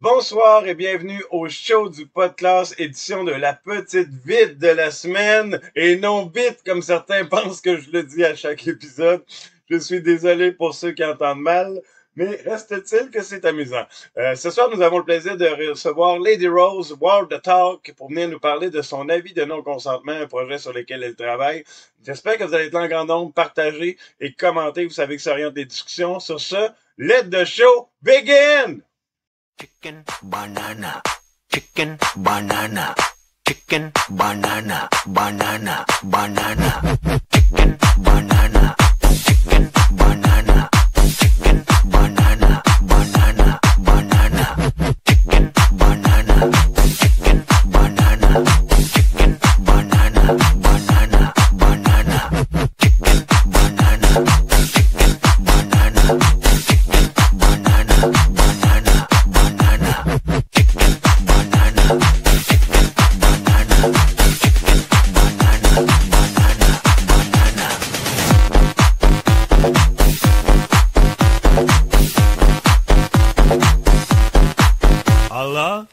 Bonsoir et bienvenue au show du podcast, édition de la petite vite de la semaine et non bite comme certains pensent que je le dis à chaque épisode. Je suis désolé pour ceux qui entendent mal, mais reste-t-il que c'est amusant. Ce soir, nous avons le plaisir de recevoir Lady Rose World the Talk pour venir nous parler de son avis de non-consentement, un projet sur lequel elle travaille. J'espère que vous allez être en grand nombre, partager et commenter. Vous savez que ça oriente les discussions. Sur ce, let the show begin! Chicken banana, chicken banana, chicken banana, banana, banana, chicken banana, chicken banana, chicken banana, banana, banana, chicken banana, chicken banana, chicken banana, banana, banana, chicken banana, chicken banana, chicken banana, banana. Allah.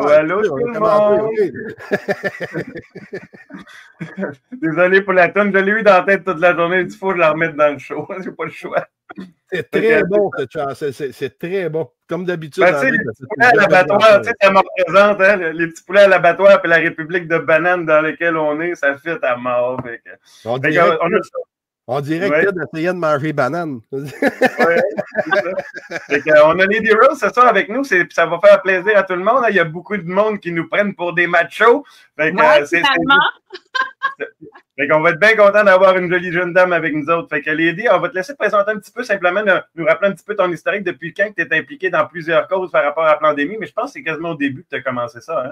Allô tout le monde! Désolé pour la tonne, je l'ai eu dans la tête toute la journée, il faut que je la remette dans le show, j'ai pas le choix. C'est très bon, cette chanson, c'est très bon. Comme d'habitude. Ben, les petits poulets à l'abattoir, tu sais, ça me représente, hein, les petits poulets à l'abattoir et la République de bananes dans laquelle on est, ça fit à mort. On dirait que Ted essayait de manger banane. On a Lady Rose ce soir avec nous, ça va faire plaisir à tout le monde. Il y a beaucoup de monde qui nous prennent pour des machos. Ouais, finalement. Fait qu'on va être bien content d'avoir une jolie jeune dame avec nous autres. Fait que Lady, on va te laisser te présenter un petit peu, simplement nous rappeler un petit peu ton historique depuis quand tu es impliqué dans plusieurs causes par rapport à la pandémie, mais je pense que c'est quasiment au début que tu as commencé ça, hein?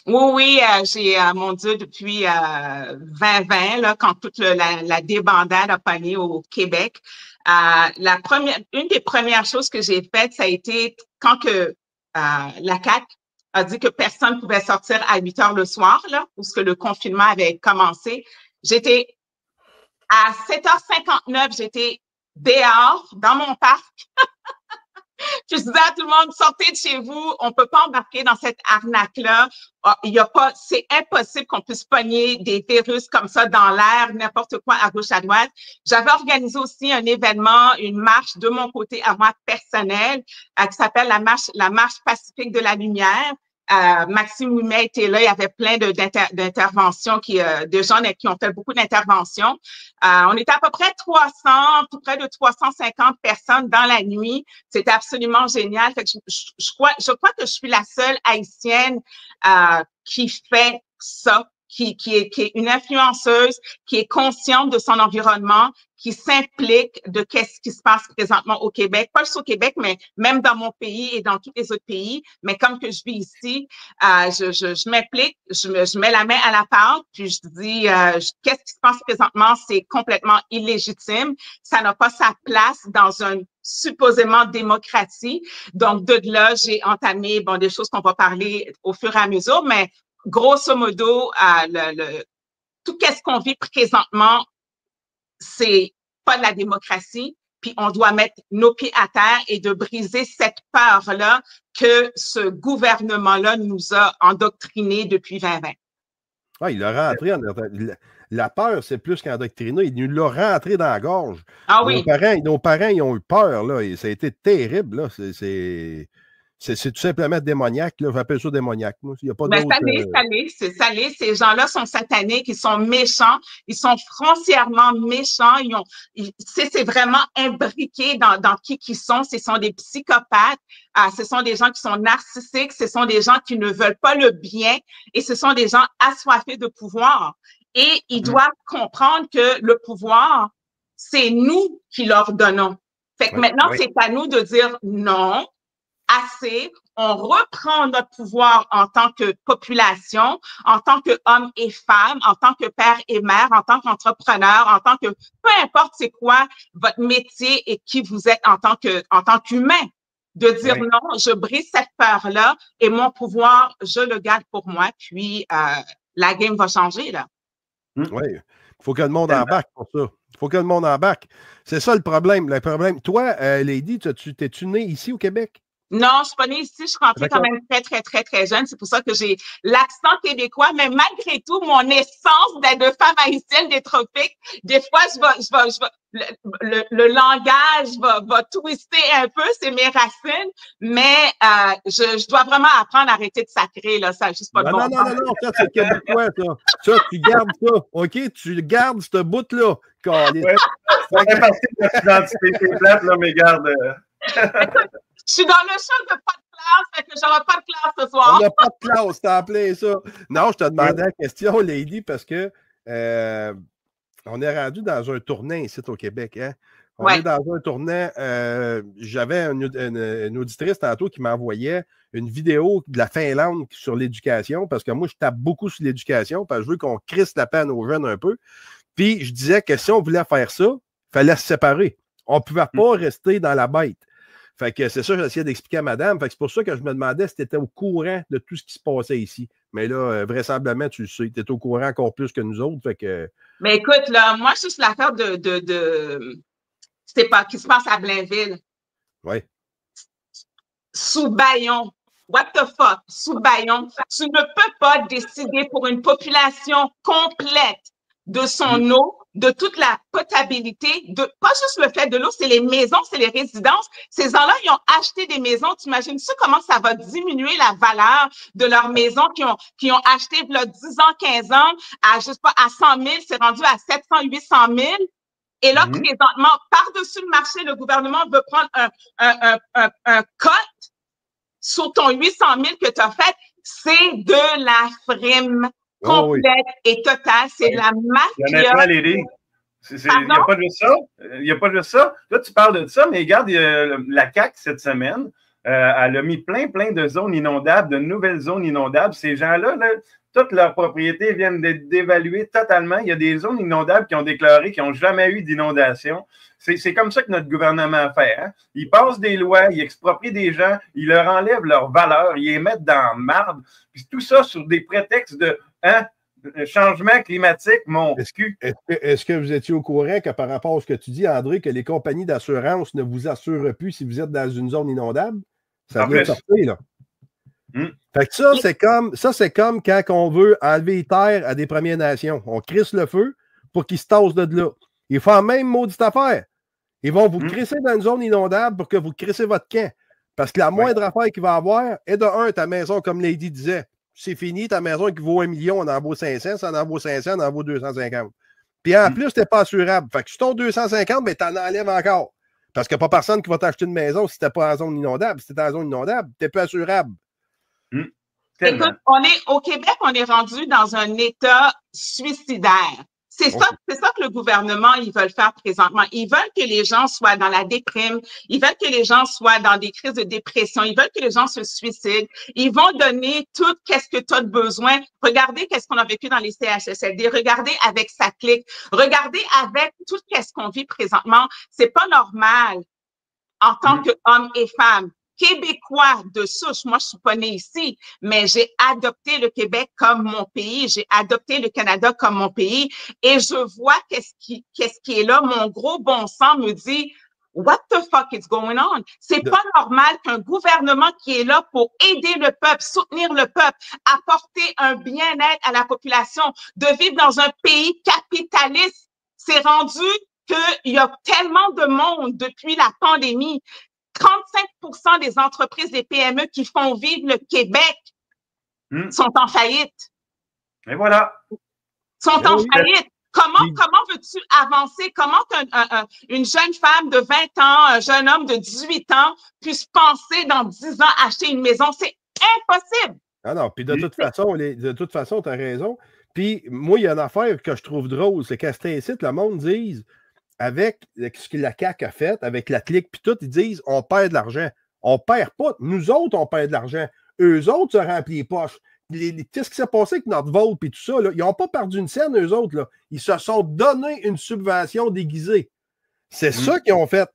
Oui, j'ai, mon Dieu, depuis 2020, là, quand toute la débandade a pogné au Québec, une des premières choses que j'ai faites, ça a été quand que la CAQ a dit que personne ne pouvait sortir à 8 heures le soir, là, où ce que le confinement avait commencé. J'étais à 7h59, j'étais dehors, dans mon parc. Je disais à tout le monde, sortez de chez vous, on peut pas embarquer dans cette arnaque-là. Il y a pas, c'est impossible qu'on puisse pogner des virus comme ça dans l'air, n'importe quoi à gauche, à droite. J'avais organisé aussi un événement, une marche de mon côté à moi personnel, qui s'appelle la marche pacifique de la lumière. Maxime Ouimet était là, il y avait plein d'interventions de gens qui ont fait beaucoup d'interventions. On était à peu près 300, tout près de 350 personnes dans la nuit. C'était absolument génial. Fait que je crois que je suis la seule Haïtienne qui fait ça, qui est une influenceuse, qui est consciente de son environnement, qui s'implique de qu'est-ce qui se passe présentement au Québec, pas juste au Québec, mais même dans mon pays et dans tous les autres pays. Mais comme que je vis ici, je m'implique, je mets la main à la pâte, puis je dis qu'est-ce qui se passe présentement, c'est complètement illégitime. Ça n'a pas sa place dans une supposément démocratie. Donc, de là, j'ai entamé des choses qu'on va parler au fur et à mesure, mais grosso modo, tout ce qu'on vit présentement, c'est pas de la démocratie, puis on doit mettre nos pieds à terre et de briser cette peur-là que ce gouvernement-là nous a endoctrinés depuis 2020. Ah, il l'a rentré la peur, c'est plus qu'endoctriné. Il nous l'a rentré dans la gorge. Ah oui. Nos parents, ils ont eu peur, là, et ça a été terrible, là. C'est tout simplement démoniaque, là. J'appelle ça démoniaque, moi. Il n'y a pas Ben, d'autre. c'est salé. Ces gens-là sont sataniques, ils sont méchants, ils sont foncièrement méchants. C'est vraiment imbriqué dans qui qu'ils sont. Ce sont des psychopathes, ce sont des gens qui sont narcissiques, ce sont des gens qui ne veulent pas le bien et ce sont des gens assoiffés de pouvoir. Et ils doivent comprendre que le pouvoir, c'est nous qui leur donnons. Fait que maintenant, c'est à nous de dire non, assez, on reprend notre pouvoir en tant que population, en tant qu'hommes et femmes, en tant que père et mère, en tant qu'entrepreneur, en tant que peu importe c'est quoi votre métier et qui vous êtes en tant qu'humain, de dire non, je brise cette peur-là et mon pouvoir, je le garde pour moi, puis la game va changer, là. Oui, il faut que le monde embarque pour ça. Il faut que le monde embarque. C'est ça le problème. Toi, Lady, t'es-tu née ici au Québec? Non, je suis pas née ici, je suis rentrée quand même très jeune. C'est pour ça que j'ai l'accent québécois, mais malgré tout, mon essence de femme haïtienne des tropiques, des fois, le langage va twister un peu, c'est mes racines, mais je dois vraiment apprendre à arrêter de sacrer, là, ça juste pas de bon sens. Non, ça, c'est québécois, ça. Ça, tu gardes ça, OK? Tu gardes ce bout-là. Ça fait partie de notre identité, c'est plate, là, mais garde... Je suis dans le show de pas de classe, fait que j'aurai pas de classe ce soir. On n'a pas de classe, t'as appelé ça. Non, je te demandais la question, Lady, parce que on est rendu dans un tournant ici au Québec. Hein? On est dans un tournant. J'avais une auditrice tantôt qui m'envoyait une vidéo de la Finlande sur l'éducation, parce que moi, je tape beaucoup sur l'éducation, parce que je veux qu'on crisse la peine aux jeunes un peu. Puis, je disais que si on voulait faire ça, il fallait se séparer. On ne pouvait pas rester dans la bête. Fait que c'est ça que j'essayais d'expliquer à madame. Fait que c'est pour ça que je me demandais si tu étais au courant de tout ce qui se passait ici. Mais là, vraisemblablement, tu le sais. Tu es au courant encore plus que nous autres. Fait que... Mais écoute, là, moi, c'est juste l'affaire c'est pas, qui se passe à Blainville. Oui. Sous Bayon. What the fuck? Sous Bayon. Tu ne peux pas décider pour une population complète de son eau, de toute la potabilité, pas juste le fait de l'eau, c'est les maisons, c'est les résidences. Ces gens-là, ils ont acheté des maisons. T'imagines-tu comment ça va diminuer la valeur de leurs maisons qui ont acheté là, 10 ans, 15 ans, à, je sais pas, à 100 000, c'est rendu à 700, 800 000. Et là, présentement, par-dessus le marché, le gouvernement veut prendre un cote sur ton 800 000 que tu as fait. C'est de la frime complète et totale. C'est de la mafia. Il n'y a pas de ça. Il n'y a pas de ça. Là, tu parles de ça, mais regarde, la CAQ, cette semaine, elle a mis plein de zones inondables, de nouvelles zones inondables. Ces gens-là, là, toutes leurs propriétés viennent d'être dévaluées totalement. Il y a des zones inondables qui ont déclaré qu'ils n'ont jamais eu d'inondation. C'est comme ça que notre gouvernement fait. Hein? Ils passent des lois, ils exproprient des gens, ils leur enlèvent leur valeur, ils les mettent dans le marbre. Puis tout ça sur des prétextes de changement climatique, mon cul. Est-ce que vous étiez au courant que par rapport à ce que tu dis, André, que les compagnies d'assurance ne vous assurent plus si vous êtes dans une zone inondable? Ça vient de sortir, là. Fait que ça, c'est comme quand on veut enlever les terres à des Premières Nations. On crisse le feu pour qu'ils se tassent de là. Ils font la même maudite affaire. Ils vont vous crisser dans une zone inondable pour que vous crissez votre camp. Parce que la moindre affaire qu'il va avoir est de un, ta maison, comme Lady disait, c'est fini, ta maison qui vaut 1 million, on en vaut 500, ça en vaut 500, on en vaut 250. Puis en plus, tu n'es pas assurable. Fait que sur ton 250, ben, tu en enlèves encore. Parce qu'il n'y a pas personne qui va t'acheter une maison si tu n'es pas en zone inondable. Si tu es en zone inondable, tu n'es plus assurable. Écoute, au Québec, on est rendu dans un état suicidaire. C'est ça que le gouvernement, ils veulent faire présentement. Ils veulent que les gens soient dans la déprime. Ils veulent que les gens soient dans des crises de dépression. Ils veulent que les gens se suicident. Ils vont donner tout qu'est-ce que tu as de besoin. Regardez qu'est-ce qu'on a vécu dans les CHSLD. Regardez avec sa clique. Regardez avec tout qu'est-ce qu'on vit présentement. C'est pas normal en tant qu'hommes et femmes. Québécois de souche, moi je suis pas née ici, mais j'ai adopté le Québec comme mon pays, j'ai adopté le Canada comme mon pays et je vois qu'est-ce qui est là. Mon gros bon sens me dit what the fuck is going on? C'est pas normal qu'un gouvernement qui est là pour aider le peuple, soutenir le peuple, apporter un bien-être à la population, de vivre dans un pays capitaliste. C'est rendu qu'il y a tellement de monde depuis la pandémie. 35% des entreprises, des PME qui font vivre le Québec sont en faillite. Et voilà. Sont en faillite. Comment veux-tu avancer? Comment une jeune femme de 20 ans, un jeune homme de 18 ans puisse penser dans 10 ans acheter une maison? C'est impossible. Ah non, puis de toute façon, tu as raison. Puis moi, il y a une affaire que je trouve drôle, c'est qu'à cet incite, le monde dise, avec ce que la CAQ a fait, avec la clique, puis tout, ils disent on perd de l'argent. On perd pas. Nous autres, on perd de l'argent. Eux autres se remplissent les poches. Qu'est-ce qui s'est passé avec notre vote et tout ça? Là? Ils n'ont pas perdu une scène, eux autres. Là. Ils se sont donné une subvention déguisée. C'est ça qu'ils ont fait.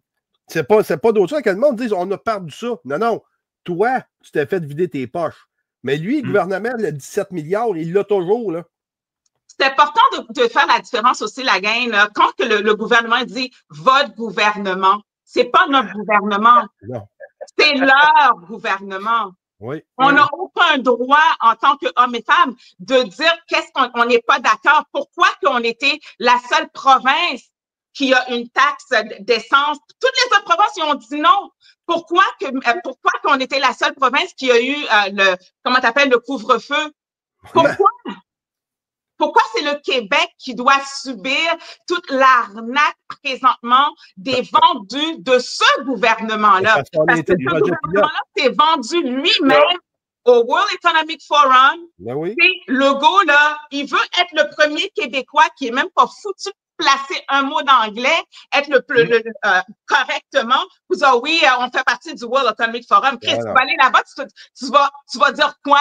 C'est pas d'autre chose que le monde dise on a perdu ça. Non, non. Toi, tu t'es fait vider tes poches. Mais lui, le gouvernement, le 17 milliards, il l'a toujours. Là. C'est important de faire la différence aussi, la gang. Là. Quand que le gouvernement dit votre gouvernement, c'est pas notre gouvernement. Non. C'est leur gouvernement. Oui. On n'a aucun droit en tant qu'hommes et femmes de dire qu'est-ce qu'on n'est pas d'accord. Pourquoi qu'on était la seule province qui a une taxe d'essence? Toutes les autres provinces, ils ont dit non. Pourquoi qu'on était la seule province qui a eu le couvre-feu? Pourquoi? Pourquoi c'est le Québec qui doit subir toute l'arnaque présentement des vendus de ce gouvernement-là? Parce que ce gouvernement-là s'est vendu lui-même au World Economic Forum. Ben oui. Et Legault, là, il veut être le premier Québécois qui est même pas foutu de placer un mot d'anglais, être correctement. Vous dites, oui, on fait partie du World Economic Forum. Chris, tu vas aller là-bas, tu vas dire quoi?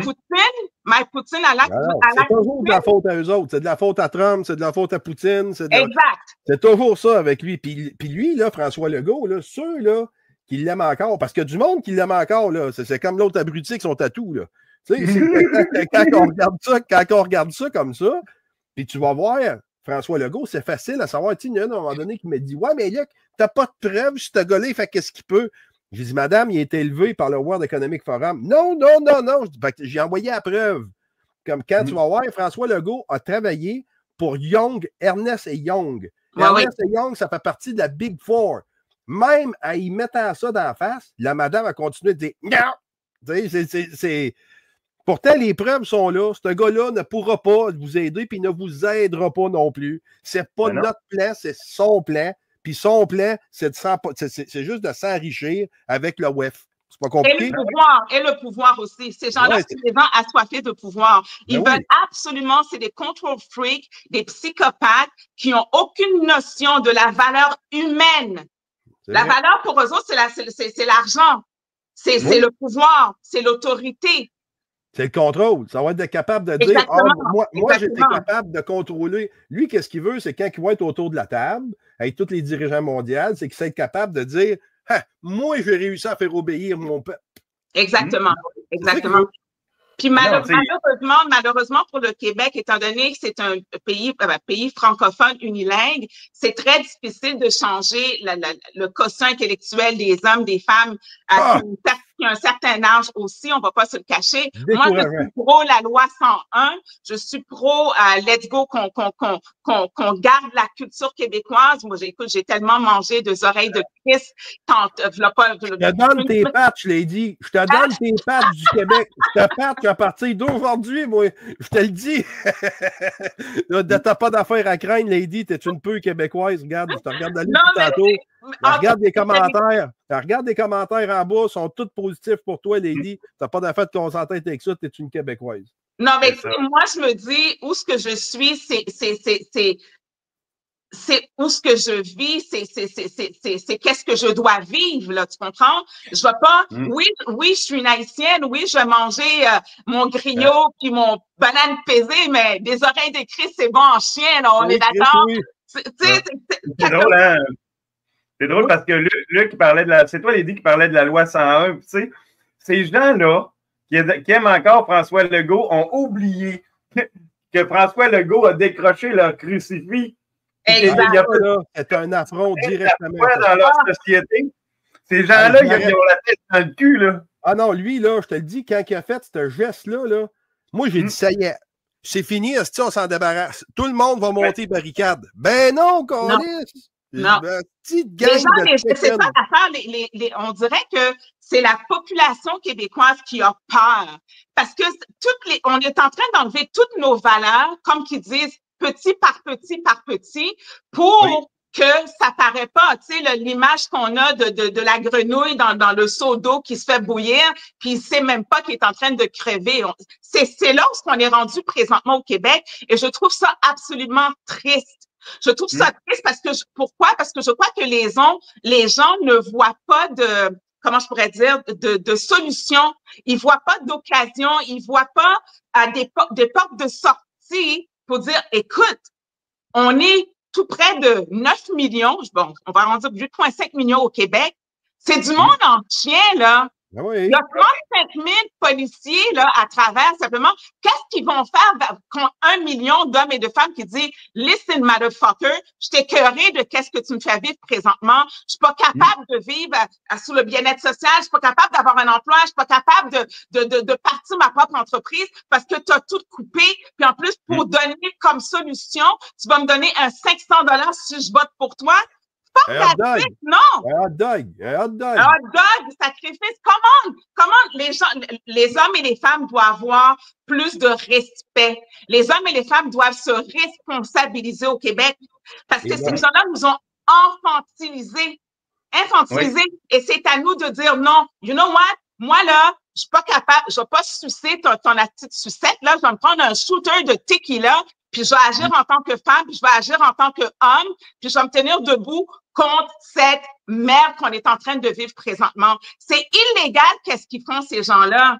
Poutine, Mike Poutine à l'acte. C'est toujours de la faute à eux autres. C'est de la faute à Trump, c'est de la faute à Poutine. Exact. C'est toujours ça avec lui. Puis lui, là, François Legault, là, ceux là, qui l'aiment encore, parce qu'il y a du monde qui l'aime encore, là. C'est comme l'autre abruti avec son tatou. Là. Tu sais, quand on regarde ça comme ça, puis tu vas voir, François Legault, c'est facile à savoir. Tu sais, il y en a un moment donné qui me dit ouais, mais là, t'as pas de preuve, ce gars-là, il fait qu'est-ce qu'il peut. J'ai dit, madame, il a été élevé par le World Economic Forum. Non. J'ai envoyé la preuve. Comme quand tu vas voir, François Legault a travaillé pour Young, Ernest et Young. Ernest et Young, ça fait partie de la Big Four. Même à y mettant ça dans la face, la madame a continué de dire non. Pourtant, les preuves sont là. Ce gars-là ne pourra pas vous aider puis il ne vous aidera pas non plus. C'est pas notre plan, c'est son plan. Puis son plan, c'est juste de s'enrichir avec le WEF. C'est pas compliqué. Et le pouvoir aussi. Ces gens-là, c'est des gens assoiffés de pouvoir. Ils veulent absolument, c'est des control freaks, des psychopathes qui n'ont aucune notion de la valeur humaine. La valeur pour eux autres, c'est l'argent. C'est le pouvoir, c'est l'autorité. C'est le contrôle. Ça va être capable de dire moi j'étais capable de contrôler. Lui, qu'est-ce qu'il veut? C'est quand il va être autour de la table, avec tous les dirigeants mondiaux, c'est qu'il va être capable de dire moi, j'ai réussi à faire obéir mon peuple. Exactement. Exactement. Puis malheureusement pour le Québec, étant donné que c'est un pays francophone unilingue, c'est très difficile de changer le quotient intellectuel des hommes, des femmes qui ont un certain âge aussi, on ne va pas se le cacher. Moi, je suis pro la loi 101, je suis pro let's go qu'on garde la culture québécoise. Moi, j'ai tellement mangé des oreilles de Christ. Je te donne tes pattes, je l'ai dit. Je te donne tes pattes du Québec. Je te patte à partir d'aujourd'hui, moi. Je te le dis. T'as pas d'affaires à craindre, Lady. T'es une peu québécoise. Regarde, je te regarde d'aller tantôt. Regarde les commentaires. Regarde les commentaires en bas. Ils sont tous positifs pour toi, Lady. T'as pas d'affaire de concentrer avec ça. T'es une Québécoise. Non, mais moi, je me dis, où ce que je suis, c'est où ce que je vis, c'est qu'est-ce que je dois vivre, là, tu comprends? Je vais pas, oui, je suis une Haïtienne, oui, je vais manger mon griot puis mon banane pesée, mais des oreilles de Christ, c'est bon en chien, là, on est d'accord? C'est drôle, hein? C'est drôle parce que Luc qui parlait c'est toi, Lady, qui parlait de la loi 101, tu sais, ces gens-là qui aiment encore François Legault ont oublié que François Legault a décroché leur crucifix. C'est un affront directement. Dans leur société. Ces gens-là, ils ont la tête dans le cul, là. Ah non, lui, là, je te le dis, quand il a fait ce geste-là, moi, j'ai dit, ça y est, c'est fini, on s'en débarrasse. Tout le monde va monter barricade. Ben non, Colis! Non. Les gens, c'est ça l'affaire. On dirait que c'est la population québécoise qui a peur. Parce que on est en train d'enlever toutes nos valeurs, comme qu'ils disent, petit par petit, pour que ça paraît pas, tu sais, l'image qu'on a de la grenouille dans le seau d'eau qui se fait bouillir, puis il sait même pas qu'il est en train de crever. C'est là où on est rendu présentement au Québec, et je trouve ça absolument triste. Je trouve ça triste pourquoi? Parce que je crois que les gens ne voient pas comment je pourrais dire, de solution. Ils voient pas d'occasion, ils voient pas des portes de sortie pour dire, écoute, on est tout près de 9 millions, bon, on va arrondir 8,5 millions au Québec. C'est du monde entier, là. Ah oui. Il y a 35 000 policiers là, à travers, simplement. Qu'est-ce qu'ils vont faire contre 1 million d'hommes et de femmes qui disent « Listen, motherfucker, je t'ai écœuré de qu'est-ce que tu me fais vivre présentement. Je suis pas capable de vivre sous le bien-être social. Je suis pas capable d'avoir un emploi. Je suis pas capable de partir ma propre entreprise parce que tu as tout coupé. Puis en plus, pour donner comme solution, tu vas me donner un 500 $ si je vote pour toi. » Un hot dog. Non. Un hot dog. Un hot dog. Un hot dog, sacrifice. Comment les hommes et les femmes doivent avoir plus de respect. Les hommes et les femmes doivent se responsabiliser au Québec parce que ces gens-là nous ont infantilisés. Et c'est à nous de dire non. You know what? Moi, là, je suis pas capable, je vais pas sucer ton petite sucette, là. Je vais me prendre un shooter de tequila, puis je vais agir en tant que femme, puis je vais agir en tant qu'homme, puis je vais me tenir debout contre cette merde qu'on est en train de vivre présentement. C'est illégal qu'est-ce qu'ils font, ces gens-là.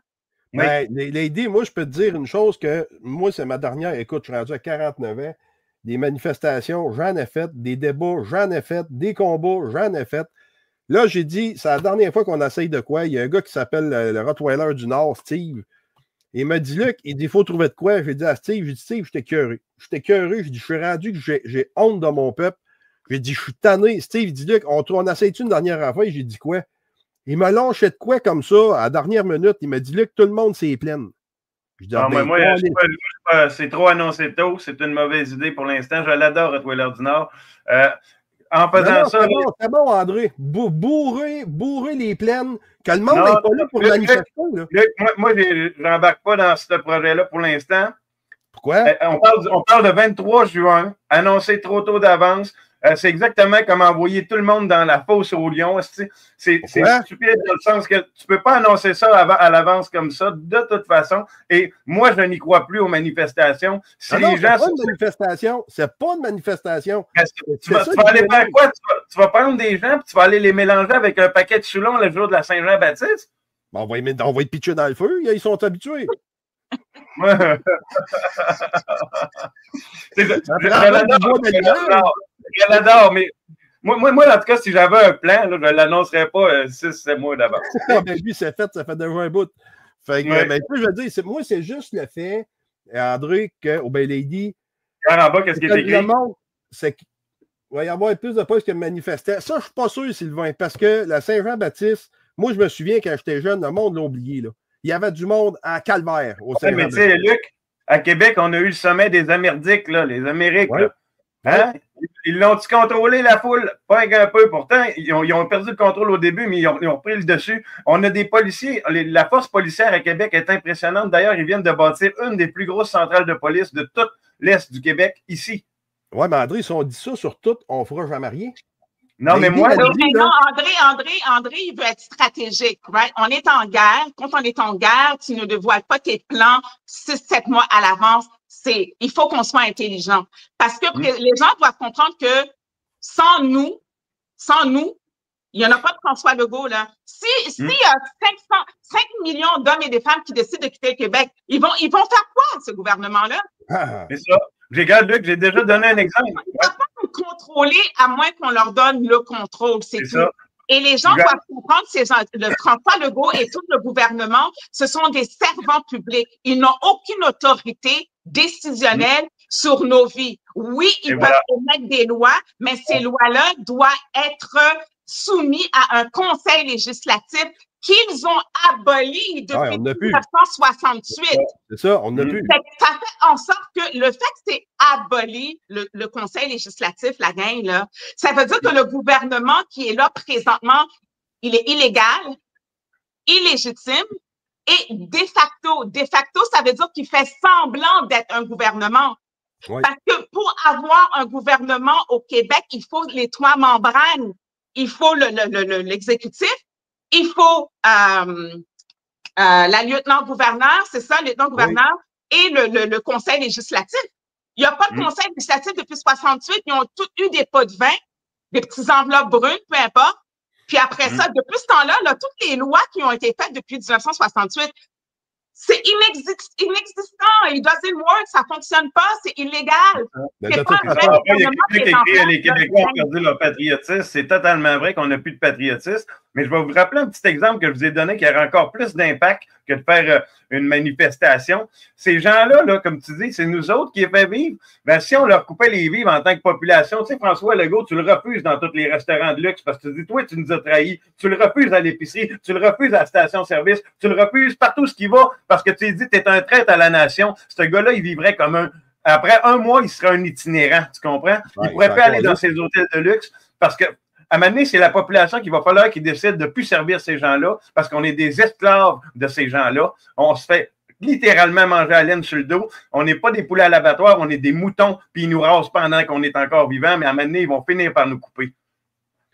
Ben, Lady, moi, je peux te dire une chose que moi, c'est ma dernière. Écoute, je suis rendu à 49 ans. Des manifestations, j'en ai fait. Des débats, j'en ai fait. Des combats, j'en ai fait. Là, j'ai dit, c'est la dernière fois qu'on essaye de quoi. Il y a un gars qui s'appelle le Rottweiler du Nord, Steve. Il m'a dit, Luc, il dit, il faut trouver de quoi. J'ai dit à Steve, Steve, j'étais cœuré. J'étais cœuré. J'ai dit, je suis rendu que j'ai honte de mon peuple. J'ai dit, je suis tanné. Steve, il dit, Luc, on essaye-tu une dernière affaire? J'ai dit, quoi? Il m'a lâché de quoi comme ça, à la dernière minute? Il m'a dit, Luc, tout le monde s'est plein. Non, mais moi, c'est trop annoncé tôt. C'est une mauvaise idée pour l'instant. Je l'adore, Rottweiler du Nord. En faisant ça. C'est bon, André. Bourrer les plaines. Que le monde n'est pas là pour manifester. Moi, je n'embarque pas dans ce projet-là pour l'instant. Pourquoi? On parle de 23 juin, annoncé trop tôt d'avance. C'est exactement comme envoyer tout le monde dans la fosse aux lions. C'est stupide dans le sens que tu ne peux pas annoncer ça à l'avance comme ça, de toute façon. Et moi, je n'y crois plus aux manifestations. Si les gens c'est pas une manifestation. C'est pas une manifestation. Tu vas aller faire quoi? Tu vas prendre des gens et tu vas aller les mélanger avec un paquet de choulons le jour de la Saint-Jean-Baptiste? On va les pitcher dans le feu. Ils sont habitués. Je l'adore, mais moi, en tout cas, si j'avais un plan, là, je ne l'annoncerais pas 6-7 mois d'avance. Ben, lui, ça fait déjà un bout. Fait que, ben, je veux dire, moi, c'est juste le fait, André, qu'au Ben Lady. En bas, qu'est-ce qui est écrit? Le monde, c'est qu'il va y avoir plus de postes que de manifestants. Ça, je ne suis pas sûr, Sylvain, parce que la Saint-Jean-Baptiste, moi, je me souviens quand j'étais jeune, le monde l'a oublié, là. Il y avait du monde à Calvaire au Saint-Jean. Mais tu sais, Luc, à Québec, on a eu le sommet des Amerdiques, là, les Amériques. Ouais. Là. Hein? Ils l'ont-tu contrôlé, la foule? Pas un peu. Pourtant, ils ont perdu le contrôle au début, mais ils ont pris le dessus. On a des policiers. La force policière à Québec est impressionnante. D'ailleurs, ils viennent de bâtir une des plus grosses centrales de police de tout l'Est du Québec, ici. Oui, mais André, si on dit ça sur tout, on ne fera jamais rien. Non, mais moi. Non, André, il veut être stratégique, right? On est en guerre. Quand on est en guerre, tu ne dévoiles pas tes plans 6-7 mois à l'avance. Il faut qu'on soit intelligent. Parce que les gens doivent comprendre que sans nous, il n'y en a pas de François Legault, là. S'il y a 5 millions d'hommes et de femmes qui décident de quitter le Québec, ils vont faire quoi, ce gouvernement-là? C'est ça. Regarde, Luc, j'ai déjà donné un exemple. Ils ne peuvent pas nous contrôler à moins qu'on leur donne le contrôle, c'est tout. Ça. Et les gens doivent comprendre que le François Legault et tout le gouvernement, ce sont des servants publics. Ils n'ont aucune autorité décisionnelle sur nos vies. Oui, ils peuvent émettre des lois, mais ces lois-là doivent être soumises à un conseil législatif qu'ils ont aboli depuis 1968. C'est ça, on n'a plus. Ça fait en sorte que le fait que c'est aboli, le Conseil législatif, la gang, là, ça veut dire que le gouvernement qui est là présentement, il est illégal, illégitime et de facto. De facto, ça veut dire qu'il fait semblant d'être un gouvernement. Oui. Parce que pour avoir un gouvernement au Québec, il faut les trois membranes. Il faut l'exécutif, il faut la lieutenant-gouverneur, c'est ça, lieutenant-gouverneur, et le conseil législatif. Il n'y a pas de conseil législatif depuis 68. Ils ont tous eu des pots de vin, des petites enveloppes brunes, peu importe. Puis après ça, depuis ce temps-là, là, toutes les lois qui ont été faites depuis 1968, c'est inexistant. It doesn't work. Ça fonctionne pas. C'est illégal. Les Québécois ont perdu leur patriotisme. C'est totalement vrai qu'on n'a plus de patriotisme. Mais je vais vous rappeler un petit exemple que je vous ai donné qui aurait encore plus d'impact que de faire une manifestation. Ces gens-là, là, comme tu dis, c'est nous autres qui les fait vivre. Ben, si on leur coupait les vivres en tant que population, tu sais, François Legault, tu le refuses dans tous les restaurants de luxe parce que tu dis, toi, tu nous as trahis. Tu le refuses à l'épicerie, tu le refuses à la station-service, tu le refuses partout ce qui va parce que tu dis, tu es un traître à la nation. Ce gars-là, il vivrait comme un... Après un mois, il serait un itinérant, tu comprends? Il ne pourrait pas aller dans ces hôtels de luxe parce que à un moment donné, c'est la population qu'il va falloir qu'ils décide de ne plus servir ces gens-là parce qu'on est des esclaves de ces gens-là. On se fait littéralement manger à laine sur le dos. On n'est pas des poulets à l'abattoir, on est des moutons, puis ils nous rasent pendant qu'on est encore vivant, mais à un moment donné, ils vont finir par nous couper.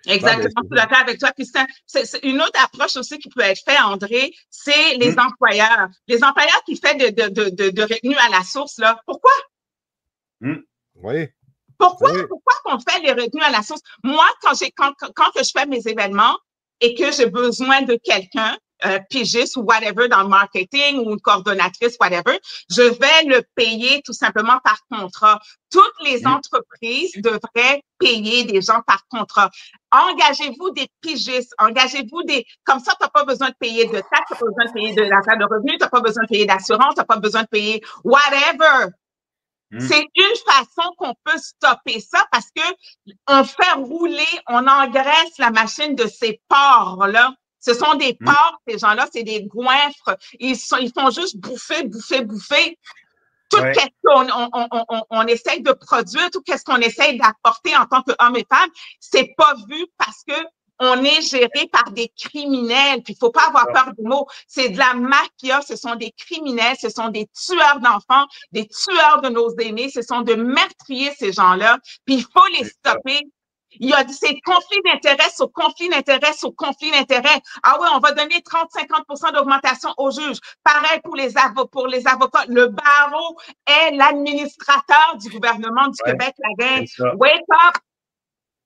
Exactement, je suis d'accord avec toi, Christian. C'est une autre approche aussi qui peut être faite, André, c'est les employeurs. Les employeurs qui font de revenus à la source, là. Pourquoi? Oui. Pourquoi qu'on fait les revenus à la source? Moi, quand je fais mes événements et que j'ai besoin de quelqu'un, pigiste ou whatever dans le marketing ou une coordonnatrice, whatever, je vais le payer tout simplement par contrat. Toutes les entreprises devraient payer des gens par contrat. Engagez-vous des pigistes, engagez-vous comme ça, tu n'as pas besoin de payer de taxes, tu n'as pas besoin de payer de l'argent de revenus, tu n'as pas besoin de payer d'assurance, tu n'as pas besoin de payer whatever. C'est une façon qu'on peut stopper ça parce que on fait rouler, on engraisse la machine de ces porcs-là. Ce sont des porcs, ces gens-là, c'est des goinfres. Ils font juste bouffer. Tout ce qu'on essaye de produire, tout ce qu'on essaye d'apporter en tant qu'hommes et femmes, c'est pas vu parce que on est géré par des criminels. Puis il faut pas avoir peur du mot. C'est de la mafia. Ce sont des criminels. Ce sont des tueurs d'enfants, des tueurs de nos aînés. Ce sont de meurtriers, ces gens-là. Puis il faut les stopper. Il y a ces conflits d'intérêts sur conflits d'intérêts sur conflits d'intérêts. Ah oui, on va donner 30-50% d'augmentation aux juges. Pareil pour les avocats. Le barreau est l'administrateur du gouvernement du Québec, la gang. Wake up!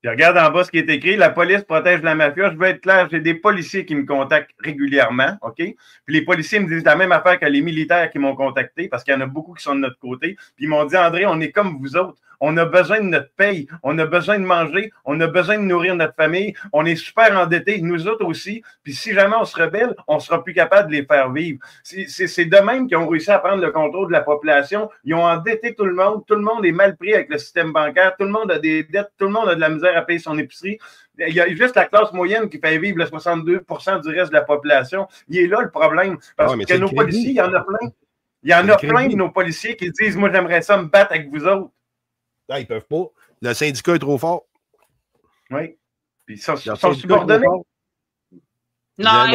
Puis regarde en bas ce qui est écrit, la police protège la mafia. Je veux être clair, j'ai des policiers qui me contactent régulièrement, OK? Puis les policiers me disent la même affaire que les militaires qui m'ont contacté, parce qu'il y en a beaucoup qui sont de notre côté. Puis ils m'ont dit, André, on est comme vous autres. On a besoin de notre paye, on a besoin de manger, on a besoin de nourrir notre famille, on est super endettés, nous autres aussi. Puis si jamais on se rebelle, on ne sera plus capable de les faire vivre. C'est de même qu'ils ont réussi à prendre le contrôle de la population. Ils ont endetté tout le monde est mal pris avec le système bancaire, tout le monde a des dettes, tout le monde a de la misère à payer son épicerie. Il y a juste la classe moyenne qui fait vivre le 62% du reste de la population. Il est là le problème. Parce que nos policiers, il y en a plein. Il y en a plein de nos policiers qui disent, moi j'aimerais ça me battre avec vous autres. Ah, ils ne peuvent pas. Le syndicat est trop fort. Oui. Puis ils sont subordonnés. Non,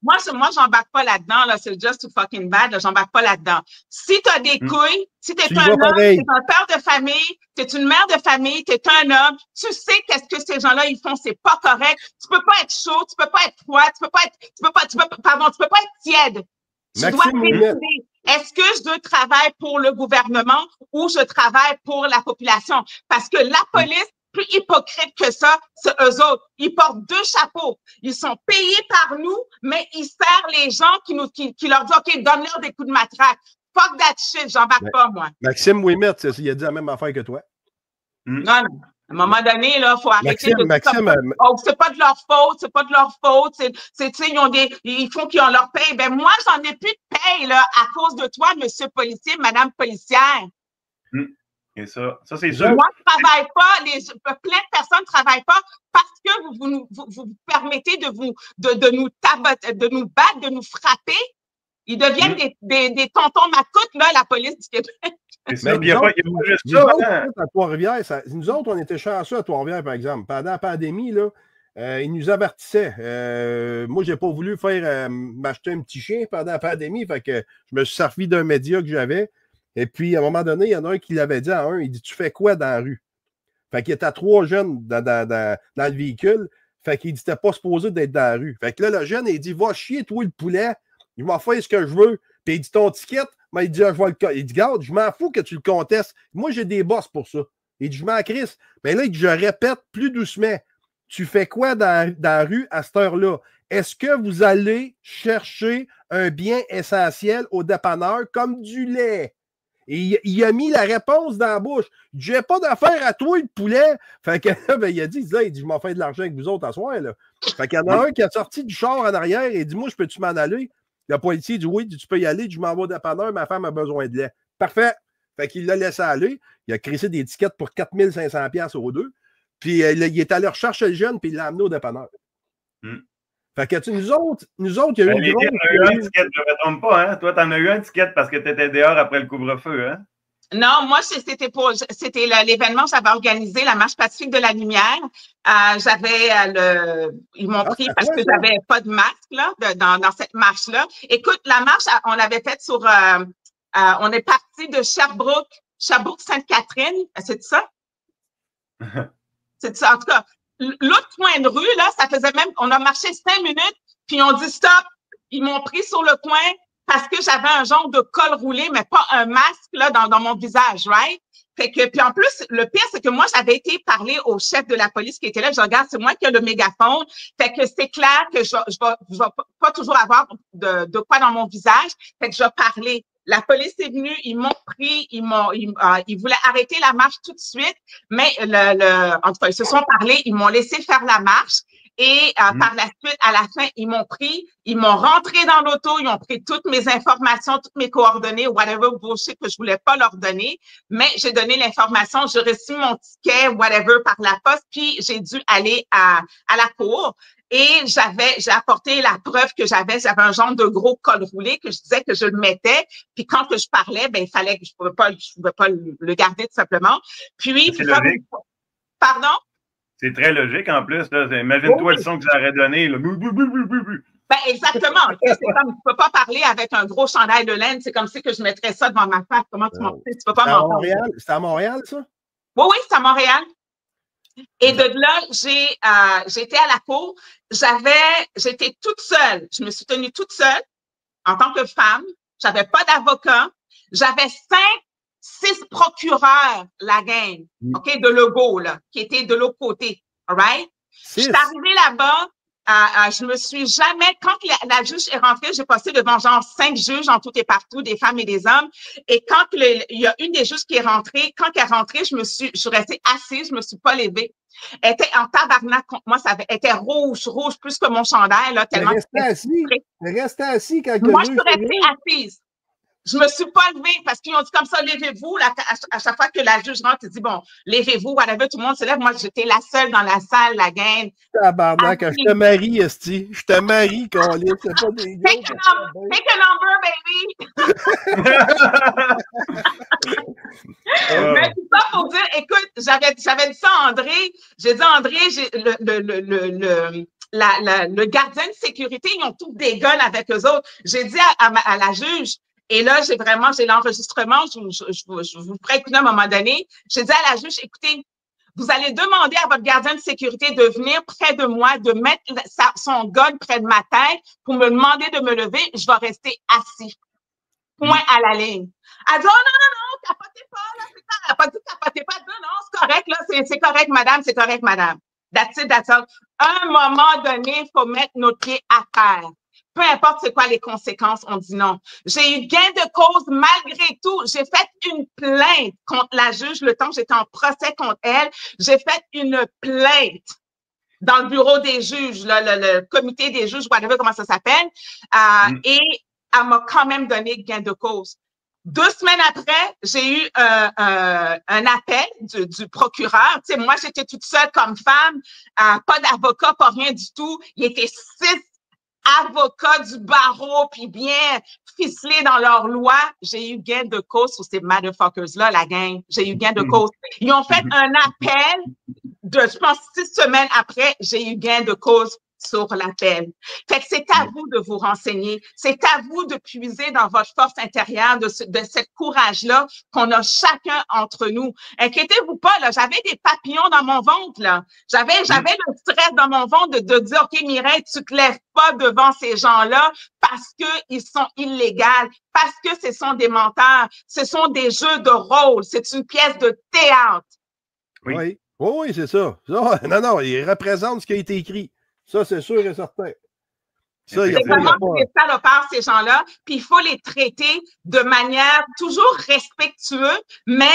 moi, j'embarque pas là-dedans. Là, c'est just too fucking bad. J'embarque pas là-dedans. Si tu as des couilles, si tu es un homme, tu es un père de famille, tu es une mère de famille, tu es un homme, tu sais qu'est-ce que ces gens-là, ils font, c'est pas correct. Tu peux pas être chaud, tu peux pas être froid, tu peux pas être tiède. Tu dois décider. Est-ce que je travaille pour le gouvernement ou je travaille pour la population? Parce que la police, plus hypocrite que ça, c'est eux autres. Ils portent deux chapeaux. Ils sont payés par nous, mais ils servent les gens qui leur disent, OK, donne-leur des coups de matraque. Fuck that shit, j'embarque pas, moi. Maxime Ouimet, il a dit la même affaire que toi. Non. À un moment donné, là, faut arrêter Maxime, c'est pas de leur faute, c'est pas de leur faute. Ils font qu'ils ont leur paye. Ben, moi, j'en ai plus de paye, là, à cause de toi, monsieur policier, madame policière. Et ça c'est sûr. Moi, je ne travaille pas, plein de personnes ne travaillent pas parce que vous permettez de nous battre, de nous frapper. Ils deviennent des tontons macoutes, là, la police du Québec. C'est ça, il n'y a pas juste ça. À Trois-Rivières, nous autres, on était chanceux à Trois-Rivières, par exemple. Pendant la pandémie, là, ils nous avertissaient. Moi, je n'ai pas voulu faire m'acheter un petit chien pendant la pandémie, fait que je me suis servi d'un média que j'avais. Et puis, à un moment donné, il y en a un qui l'avait dit à un, il dit, tu fais quoi dans la rue? Fait qu'il était 3 jeunes dans le véhicule. Fait qu'il dit, t'es pas supposé d'être dans la rue. Fait que là, le jeune, il dit, va chier, toi, le poulet. Il m'a fait ce que je veux. Puis il dit, ton ticket, mais il dit, je vais le... Il dit, garde, je m'en fous que tu le contestes. Moi, j'ai des boss pour ça. Il dit, je m'en crisse. Mais là, il dit, je répète plus doucement. Tu fais quoi dans la rue à cette heure-là? Est-ce que vous allez chercher un bien essentiel au dépanneur comme du lait? Et il a mis la réponse dans la bouche. J'ai pas d'affaire à toi, le poulet. Fait que ben, il a dit, je m'en fais de l'argent avec vous autres à soir. Là. Fait qu'il y en a un qui a sorti du char en arrière et dit, moi, je peux-tu m'en aller? Le policier dit, oui, tu peux y aller. Je m'en vais au dépanneur, ma femme a besoin de lait. Parfait. Fait qu'il l'a laissé aller. Il a crissé des tickets pour 4500$ aux deux. Puis il est allé rechercher le jeune, puis il l'a amené au dépanneur. Fait que nous autres, il y a eu une grosse... un ticket, je ne me trompe pas, hein? Toi, tu en as eu un ticket parce que tu étais dehors après le couvre-feu, hein? Non, moi, c'était l'événement, j'avais organisé la marche pacifique de la lumière. Ils m'ont pris parce que j'avais pas de masque, là, dans cette marche-là. Écoute, la marche, on l'avait faite on est parti de Sherbrooke-Sainte-Catherine. C'est ça? C'est ça. En tout cas, l'autre coin de rue, là, ça faisait même, on a marché 5 minutes, puis on dit stop. Ils m'ont pris sur le coin parce que j'avais un genre de col roulé, mais pas un masque, là, dans mon visage, right? Fait que, puis en plus, le pire, c'est que moi, j'avais été parler au chef de la police qui était là. Je regarde, c'est moi qui ai le mégaphone. Fait que c'est clair que je vais pas toujours avoir de quoi dans mon visage. Fait que je vais parler. La police est venue, ils m'ont pris, ils voulaient arrêter la marche tout de suite, mais en tout cas, ils se sont parlé, ils m'ont laissé faire la marche et par la suite, à la fin, ils m'ont pris, ils m'ont rentré dans l'auto, ils ont pris toutes mes informations, toutes mes coordonnées, whatever bullshit que je voulais pas leur donner, mais j'ai donné l'information, j'ai reçu mon ticket, whatever, par la poste, puis j'ai dû aller à la cour. Et j'ai apporté la preuve que j'avais un genre de gros col roulé que je disais que je le mettais. Puis quand que je parlais, ben il fallait que je pouvais pas le garder tout simplement. Puis pardon? C'est très logique en plus. Imagine-toi le son que j'aurais donné. Là. Ben exactement. C'est comme tu peux pas parler avec un gros chandail de laine. C'est comme si que je mettrais ça devant ma face. Comment tu m'entends? Tu peux pas m'entendre. C'est à Montréal, ça? Oui, c'est à Montréal. Et de là, j'étais à la cour. J'étais toute seule. Je me suis tenue toute seule en tant que femme. J'avais pas d'avocat. J'avais 6 procureurs, la gang, OK, de Legault, là, qui étaient de l'autre côté. All right? Je suis arrivée là-bas. Je me suis jamais, quand la juge est rentrée, j'ai passé devant genre 5 juges en tout et partout, des femmes et des hommes. Et quand il y a une des juges qui est rentrée, quand elle est rentrée, je suis restée assise, je me suis pas levée. Elle était en tabarnak contre moi, elle était rouge plus que mon chandail, là, tellement. Elle restait assise quand moi, je suis restée assise. Je me suis pas levée parce qu'ils ont dit comme ça, levez-vous. À chaque fois que la juge rentre, elle dit, bon, levez-vous, whatever, tout le monde se lève. Moi, j'étais la seule dans la salle, la gang. Tabarnak, je te marie, Esti. Je te marie, Colin. C'est pas des gars. Take a number, baby. Mais tout ça pour dire, écoute, j'avais dit ça à André. J'ai dit à André, le gardien de sécurité, ils ont tous des guns avec eux autres. J'ai dit à la juge, et là, j'ai l'enregistrement, je vous ferai écouter à un moment donné. J'ai dit à la juge, écoutez, vous allez demander à votre gardien de sécurité de venir près de moi, de mettre son gun près de ma tête pour me demander de me lever. Je vais rester assis. Point à la ligne. Elle dit, oh non, capotez pas, là, c'est ça. Elle n'a pas dit capotez pas. Non, c'est correct, là, c'est correct, madame, c'est correct, madame. That's it, that's all. À un moment donné, il faut mettre nos pieds à terre. Peu importe c'est quoi les conséquences, on dit non. J'ai eu gain de cause malgré tout. J'ai fait une plainte contre la juge le temps que j'étais en procès contre elle. J'ai fait une plainte dans le bureau des juges, le comité des juges, whatever, comment ça s'appelle. Et elle m'a quand même donné gain de cause. 2 semaines après, j'ai eu un appel du procureur. Tu sais, moi, j'étais toute seule comme femme, pas d'avocat, pas rien du tout. Il était 6 avocats du barreau, puis bien ficelés dans leur loi. J'ai eu gain de cause sur ces motherfuckers-là, la gang. J'ai eu gain de cause. Ils ont fait un appel je pense, 6 semaines après, j'ai eu gain de cause sur l'appel. Fait que c'est à vous de vous renseigner. C'est à vous de puiser dans votre force intérieure de cette courage-là qu'on a chacun entre nous. Inquiétez-vous pas, là. J'avais des papillons dans mon ventre, là. J'avais le stress dans mon ventre de dire, OK, Mireille, tu te lèves pas devant ces gens-là parce que ils sont illégaux, parce que ce sont des menteurs. Ce sont des jeux de rôle. C'est une pièce de théâtre. Oui. Oui, c'est ça. Non, il représente ce qui a été écrit. Ça, c'est sûr et certain. C'est vraiment des salopards, ces gens-là, puis il faut les traiter de manière toujours respectueuse, mais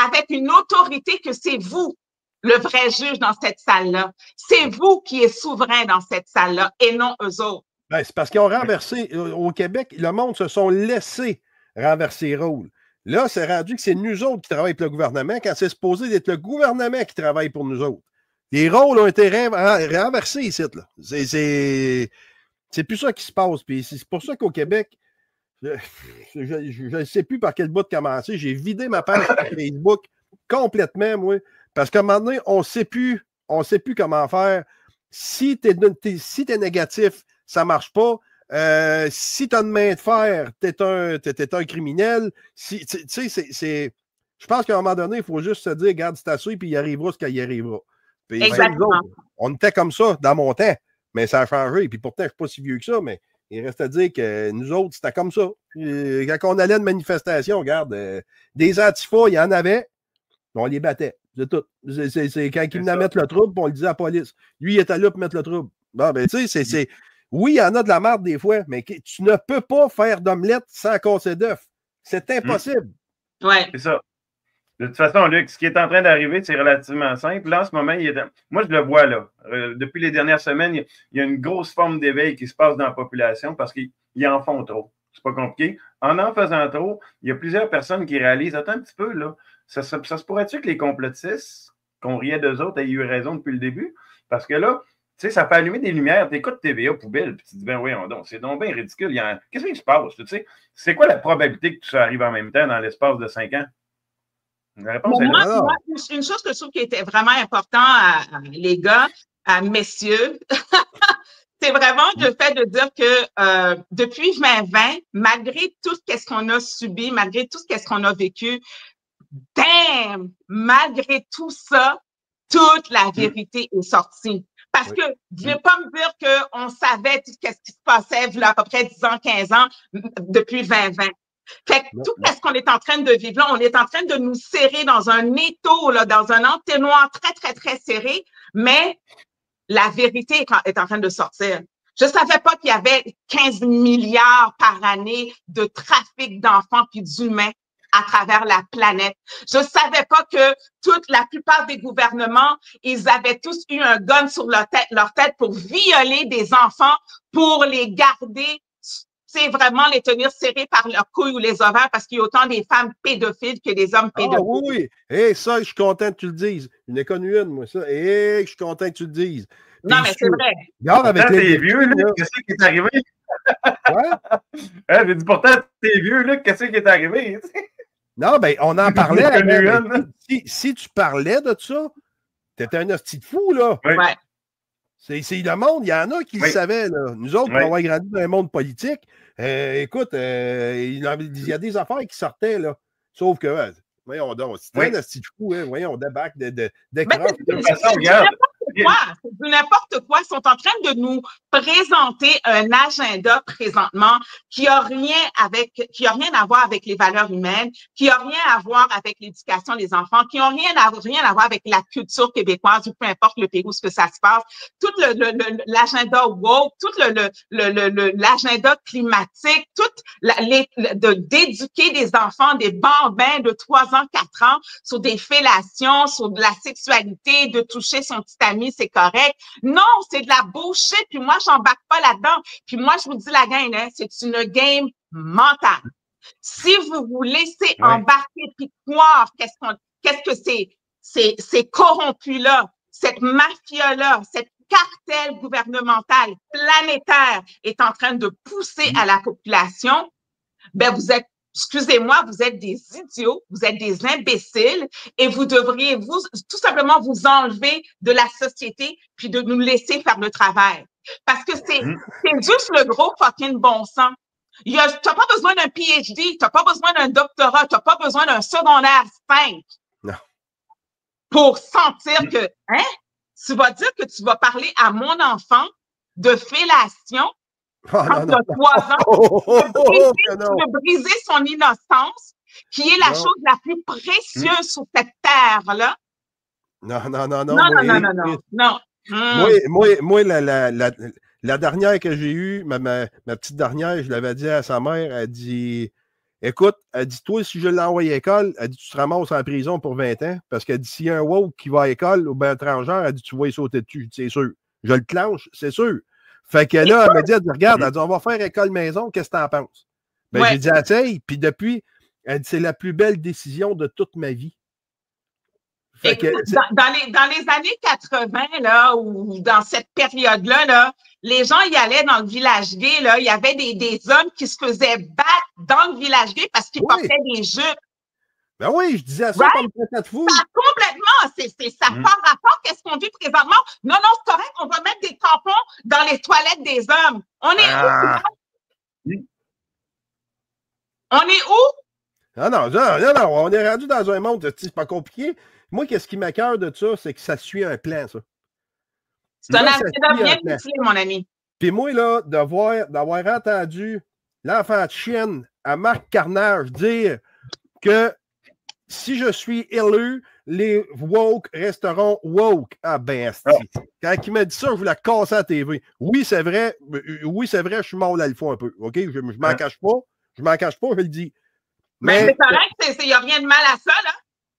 avec une autorité que c'est vous, le vrai juge dans cette salle-là. C'est vous qui êtes souverain dans cette salle-là et non eux autres. Ben, c'est parce qu'ils ont renversé, au Québec, le monde se sont laissés renverser les rôles. Là, c'est rendu que c'est nous autres qui travaillent pour le gouvernement quand c'est supposé d'être le gouvernement qui travaille pour nous autres. Les rôles ont été renversés ici. C'est plus ça qui se passe. Puis c'est pour ça qu'au Québec, je ne sais plus par quel bout de commencer. J'ai vidé ma page Facebook complètement, moi. Parce qu'à un moment donné, on ne sait plus comment faire. Si tu es négatif, ça ne marche pas. Si tu as une main de fer, tu es un criminel. Je pense qu'à un moment donné, il faut juste se dire, regarde, c'est assez, puis il arrivera ce qu'il y arrivera. Puis, exactement. Autres, on était comme ça dans mon temps, mais ça a changé. Puis pourtant, je ne suis pas si vieux que ça, mais il reste à dire que nous autres, c'était comme ça. Quand on allait à une manifestation, regarde, des antifas, il y en avait, on les battait. C'est tout. C'est quand ils venaient à mettre le trouble, on le disait à la police. Lui, il était là pour mettre le trouble. Bon, ben, tu sais, c'est. Oui, il y en a de la merde des fois, mais tu ne peux pas faire d'omelette sans casser d'œuf. C'est impossible. Ouais. C'est ça. De toute façon, Luc, ce qui est en train d'arriver, c'est relativement simple. Là, en ce moment, moi, je le vois là. Depuis les dernières semaines, il y a une grosse forme d'éveil qui se passe dans la population parce qu'ils en font trop. C'est pas compliqué. En faisant trop, il y a plusieurs personnes qui réalisent, attends un petit peu, là, ça se pourrait-tu que les complotistes, qu'on riait d'eux autres, aient eu raison depuis le début? Parce que là, tu sais, ça fait allumer des lumières. Tu écoutes TVA poubelle, puis tu te dis, ben oui, c'est donc bien ridicule. Qu'est-ce qui se passe? Tu sais, c'est quoi la probabilité que tout ça arrive en même temps dans l'espace de 5 ans? La réponse est là. Moi, une chose que je trouve qui était vraiment important à les gars, à messieurs, c'est vraiment le fait de dire que depuis 2020, malgré tout ce qu'on a subi, malgré tout ce qu'on a vécu, malgré tout ça, toute la vérité est sortie. Parce que je ne vais pas me dire qu'on savait tout ce qui se passait il y a à peu près 10 ans, 15 ans, depuis 2020. Fait que tout ce qu'on est en train de vivre là, on est en train de nous serrer dans un étau, là, dans un entonnoir très, très, très serré, mais la vérité est en train de sortir. Je ne savais pas qu'il y avait 15 milliards par année de trafic d'enfants puis d'humains à travers la planète. Je ne savais pas que la plupart des gouvernements, ils avaient tous eu un gun sur leur tête pour violer des enfants, pour les garder, c'est vraiment les tenir serrés par leurs couilles ou les ovaires parce qu'il y a autant des femmes pédophiles que des hommes pédophiles. Ah oui, oui. Ça, je suis content que tu le dises. Je n'ai connu une, moi, ça. Je suis content que tu le dises. Non, mais c'est vrai. Regarde avec t'es vieux, Luc, qu'est-ce qui est arrivé? Ouais? J'ai dit, pourtant, t'es vieux, Luc, qu'est-ce qui est arrivé? Non, ben, on en parlait. Si tu parlais de ça, t'étais un hostie de fou, là. Oui. Ouais. C'est le monde, il y en a qui le savaient, là. Nous autres, pour avoir grandi dans un monde politique, écoute, il y a des affaires qui sortaient, là. Sauf que, voyons donc, c'était un hostie de fou, hein. Voyons, on débarque d'écran. C'est du n'importe quoi. Ils sont en train de nous présenter un agenda présentement qui a rien à voir avec les valeurs humaines, qui a rien à voir avec l'éducation des enfants, qui a rien à voir avec la culture québécoise ou peu importe le pays où ce que ça se passe. Tout l'agenda woke, tout l'agenda climatique, d'éduquer des enfants, des bambins de 3 ans, 4 ans sur des fellations, sur de la sexualité, de toucher son petit ami, c'est correct. Non, c'est de la bullshit, puis moi, j'embarque pas là-dedans. Puis moi, je vous dis la game, hein, c'est une game mentale. Si vous vous laissez embarquer puis croire qu'est-ce que ces corrompus-là, cette mafia-là, cette cartel gouvernemental planétaire est en train de pousser à la population, ben vous êtes, excusez-moi, vous êtes des idiots, vous êtes des imbéciles et vous devriez tout simplement vous enlever de la société puis de nous laisser faire le travail. Parce que c'est juste le gros fucking bon sens. T'as pas besoin d'un PhD, t'as pas besoin d'un doctorat, t'as pas besoin d'un secondaire 5 pour sentir que, tu vas dire que tu vas parler à mon enfant de fellation quand tu as 3 ans, tu veux briser son innocence, qui est la chose la plus précieuse sur cette terre-là. Non. Moi, la dernière que j'ai eue, ma petite dernière, je l'avais dit à sa mère, elle dit, écoute, elle dit, toi, si je l'ai envoyé à l'école, elle dit, tu te ramasses en prison pour 20 ans, parce qu'elle dit, s'il y a un woke qui va à l'école, ou bien étrangère, elle dit, tu vas y sauter dessus, c'est sûr. Je le clenche, c'est sûr. Fait que là, elle m'a dit, regarde, elle dit, on va faire école maison, qu'est-ce que t'en penses? Ben, j'ai dit, essaye, puis depuis, elle dit, c'est la plus belle décision de toute ma vie. Fait que, dans les années 80, là, ou dans cette période-là, là, les gens y allaient dans le village gay, là, il y avait des hommes qui se faisaient battre dans le village gay parce qu'ils portaient des jupes. Ben oui, je disais ça comme ça de fou. Complètement, ça part rapport qu'est-ce qu'on vit présentement. Non, c'est correct, on va mettre des tampons dans les toilettes des hommes. On est où? On est où? Non, on est rendu dans un monde, c'est pas compliqué. Moi, qu'est-ce qui m'écoeure de ça, c'est que ça suit un plan, ça. C'est un accident bien utile, mon ami. Puis moi, là, d'avoir entendu l'enfant de chienne à Marc Carnage dire que si je suis élu, les woke resteront woke. Ah ben, quand il m'a dit ça, je voulais casser à la TV. Oui, c'est vrai, je suis mort là le fond un peu. OK? Je m'en cache pas. Je le dis. Mais c'est correct, il n'y a rien de mal à ça, là.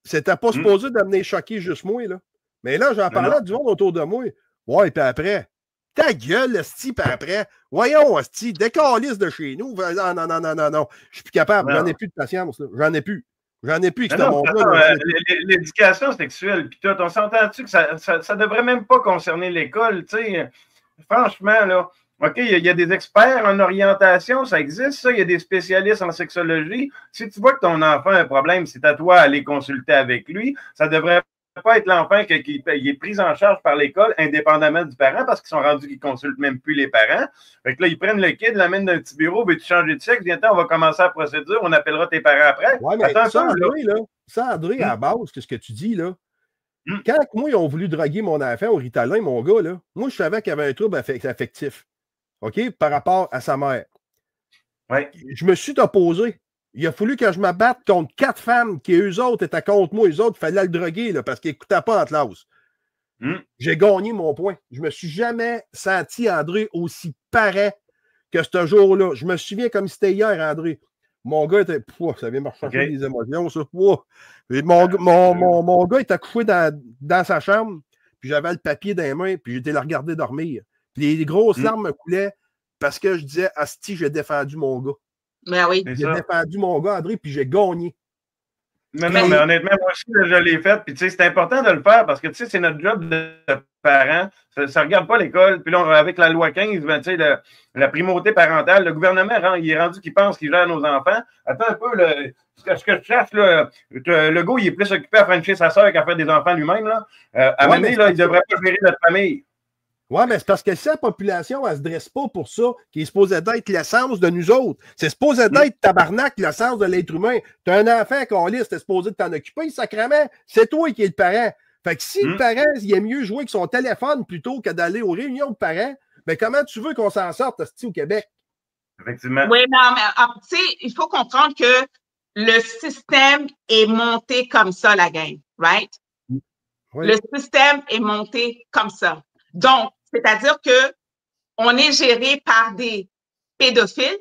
C'était pas supposé d'amener choquer juste moi, là. Mais là, j'en parlais du monde autour de moi. Ouais, puis après, ta gueule, esti, puis après, voyons, esti, décalisse de chez nous. Non. Je suis plus capable. J'en ai plus de patience, là. J'en ai plus avec ce monde-là. L'éducation sexuelle, puis on s'entend-tu que ça devrait même pas concerner l'école, tu sais. Franchement, là. OK, il y a des experts en orientation, ça existe, ça. Il y a des spécialistes en sexologie. Si tu vois que ton enfant a un problème, c'est à toi d'aller consulter avec lui. Ça devrait pas être l'enfant qui est pris en charge par l'école, indépendamment du parent, parce qu'ils sont rendus qu'ils consultent même plus les parents. Fait que là, ils prennent le kid, l'amènent dans un petit bureau, veux-tu changer de sexe? Viens-t'en, on va commencer la procédure, on appellera tes parents après. Ouais, mais attends, ça, André, à la base, c'est ce que tu dis, là. Quand moi, ils ont voulu droguer mon enfant au Ritalin, mon gars, là, moi, je savais qu'il y avait un trouble affectif. OK? Par rapport à sa mère. Ouais. Je me suis opposé. Il a fallu que je me batte contre 4 femmes qui, eux autres, étaient contre moi. Eux autres, il fallait le droguer là, parce qu'ils n'écoutaient pas en classe. J'ai gagné mon point. Je ne me suis jamais senti, André, aussi pareil que ce jour-là. Je me souviens comme si c'était hier, André. Mon gars était... ça vient me rechercher les émotions, ça. Mon gars était couché dans sa chambre, puis j'avais le papier dans les mains, puis j'étais le regarder dormir. Puis les grosses larmes me coulaient parce que je disais, asti, j'ai défendu mon gars. Ben oui. J'ai défendu mon gars, André, puis j'ai gagné. Mais honnêtement, moi aussi, je l'ai fait. Puis, tu sais, c'est important de le faire parce que, tu sais, c'est notre job de parents. Ça ne regarde pas l'école. Puis là, avec la loi 15, ben, tu sais, la primauté parentale, le gouvernement, il est rendu qu'il pense qu'il gère nos enfants. Attends un peu, ce que je cherche, là, le gars, il est plus occupé à frencher sa soeur qu'à faire des enfants lui-même, là. À un moment donné, là, il ne devrait pas gérer notre famille. Oui, mais c'est parce que si la population, elle ne se dresse pas pour ça, qui est supposé être l'essence de nous autres. C'est supposé être tabarnak, l'essence de l'être humain. Tu as un enfant qu'on liste, t'es supposé t'en occuper, sacrément. C'est toi qui es le parent. Fait que si le parent, il est mieux jouer avec son téléphone plutôt que d'aller aux réunions de parents, ben comment tu veux qu'on s'en sorte au Québec? Effectivement. Oui, mais tu sais, il faut comprendre que le système est monté comme ça, la gang, right? Oui. Le système est monté comme ça. Donc, c'est-à-dire que on est géré par des pédophiles.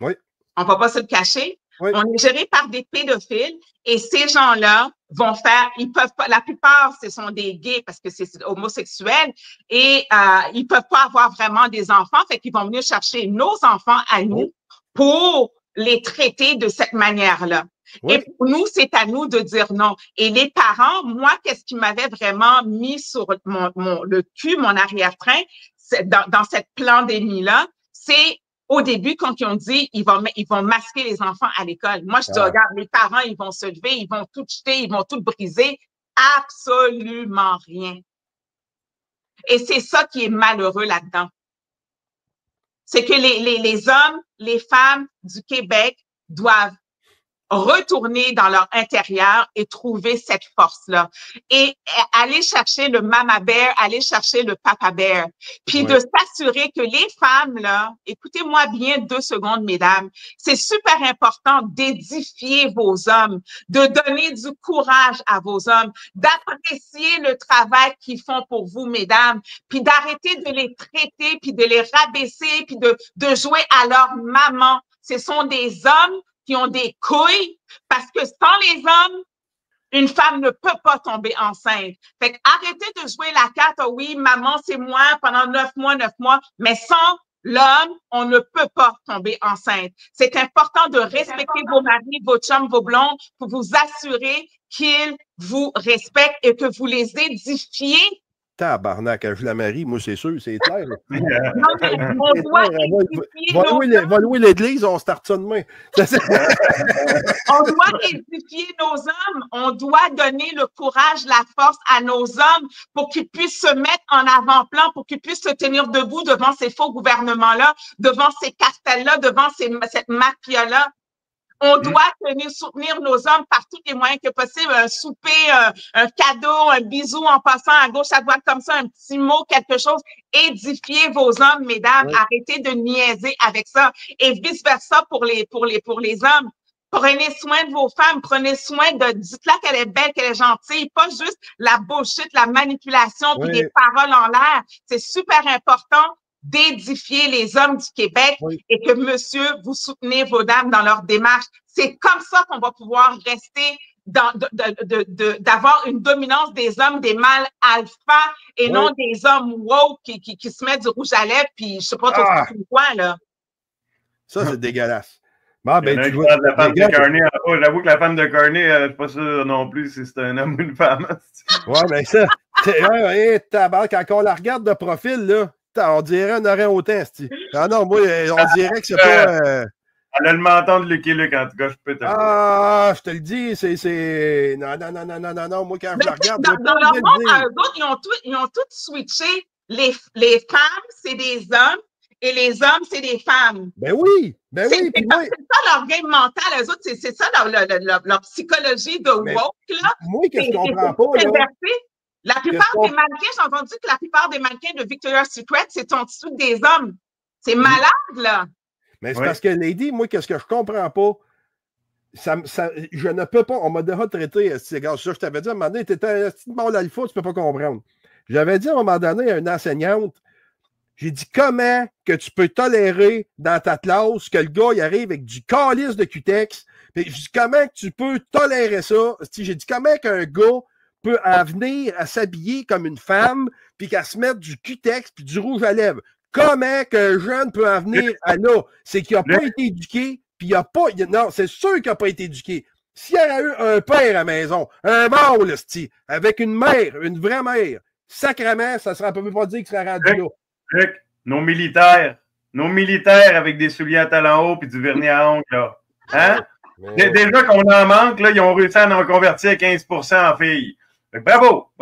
Oui. On ne va pas se le cacher. Oui. On est géré par des pédophiles et ces gens-là vont faire, ils peuvent pas, la plupart, ce sont des gays parce que c'est homosexuel et ils peuvent pas avoir vraiment des enfants, fait qu'ils vont venir chercher nos enfants à nous pour les traiter de cette manière-là. Oui. Et pour nous, c'est à nous de dire non. Et les parents, moi, qu'est-ce qui m'avait vraiment mis sur le cul, mon arrière-train, dans cette pandémie-là, c'est au début, quand ils ont dit ils vont masquer les enfants à l'école. Moi, je dis, regarde, les parents, ils vont se lever, ils vont tout jeter, ils vont tout briser. Absolument rien. Et c'est ça qui est malheureux là-dedans. C'est que les hommes, les femmes du Québec doivent retourner dans leur intérieur et trouver cette force-là. Et aller chercher le mama bear, aller chercher le papa bear. Puis de s'assurer que les femmes, là, écoutez-moi bien 2 secondes, mesdames, c'est super important d'édifier vos hommes, de donner du courage à vos hommes, d'apprécier le travail qu'ils font pour vous, mesdames, puis d'arrêter de les traiter, puis de les rabaisser, puis de jouer à leur maman. Ce sont des hommes qui ont des couilles, parce que sans les hommes, une femme ne peut pas tomber enceinte. Fait qu'arrêtez de jouer la carte, oh oui, maman, c'est moi pendant 9 mois, mais sans l'homme, on ne peut pas tomber enceinte. C'est important de respecter vos maris, vos chums, vos blondes, pour vous assurer qu'ils vous respectent et que vous les édifiez. Tabarnak, je la marie, moi, c'est sûr, c'est clair. Non, mais on doit édifier va louer l'église, on start ça demain. On doit édifier nos hommes. On doit donner le courage, la force à nos hommes pour qu'ils puissent se mettre en avant-plan, pour qu'ils puissent se tenir debout devant ces faux gouvernements-là, devant ces cartels-là, devant cette mafia-là. On doit soutenir nos hommes par tous les moyens que possible. Un souper, un cadeau, un bisou en passant à gauche, à droite comme ça, un petit mot, quelque chose. Édifiez vos hommes, mesdames. Oui. Arrêtez de niaiser avec ça. Et vice-versa pour les hommes. Prenez soin de vos femmes. Prenez soin dites-la qu'elle est belle, qu'elle est gentille. Pas juste la bullshit, la manipulation puis des paroles en l'air. C'est super important d'édifier les hommes du Québec et que monsieur, vous soutenez vos dames dans leur démarche. C'est comme ça qu'on va pouvoir rester d'avoir une dominance des hommes, des mâles alpha et non des hommes woke qui se mettent du rouge à lèvres puis je sais pas trop quoi, là. Ça, c'est dégueulasse. Bon, ben, tu vois, j'avoue que la femme de Carney, je suis pas sûr non plus si c'est un homme ou une femme. Ouais, ben ça, quand on la regarde de profil, là, on dirait un oreille autant, ah non, moi, on dirait que c'est pas... Elle a le menton de Lucky Luke, en tout cas, je peux te le dire. Ah, je te le dis, c'est... Non, moi, quand je la regarde... Dans leur monde, à eux autres, ils ont tous switché. Les femmes, c'est des hommes, et les hommes, c'est des femmes. Ben oui, ben oui. C'est ça leur game mental, eux autres, c'est ça leur psychologie de woke, là. Moi, qu'est-ce que je comprends pas, là? La plupart des mannequins, j'ai entendu que la plupart des mannequins de Victoria's Secret, c'est en dessous des hommes. C'est malade, là. Mais c'est parce que, Lady, moi, qu'est-ce que je comprends pas? Je ne peux pas, on m'a déjà traité, je t'avais dit à un moment donné, tu étais un petit mâle alpha, tu ne peux pas comprendre. J'avais dit à un moment donné à une enseignante, j'ai dit, comment que tu peux tolérer dans ta classe que le gars, il arrive avec du calice de cutex? Puis j'ai dit, comment que tu peux tolérer ça? J'ai dit, comment qu'un gars peut en venir à s'habiller comme une femme, puis qu'à se mettre du cutex puis du rouge à lèvres. Comment qu'un jeune peut en venir à là? C'est qu'il n'a pas été éduqué, puis il n'a pas... Non, c'est sûr qu'il n'a pas été éduqué. S'il y avait eu un père à la maison, un mâle, avec une mère, une vraie mère, sacrément, ça ne serait pas dire qu'il serait rendu là. Luc, nos militaires avec des souliers à talons hauts puis du vernis à ongles, là. Hein? Déjà qu'on en manque, là, ils ont réussi à en convertir 15% en filles. Bravo.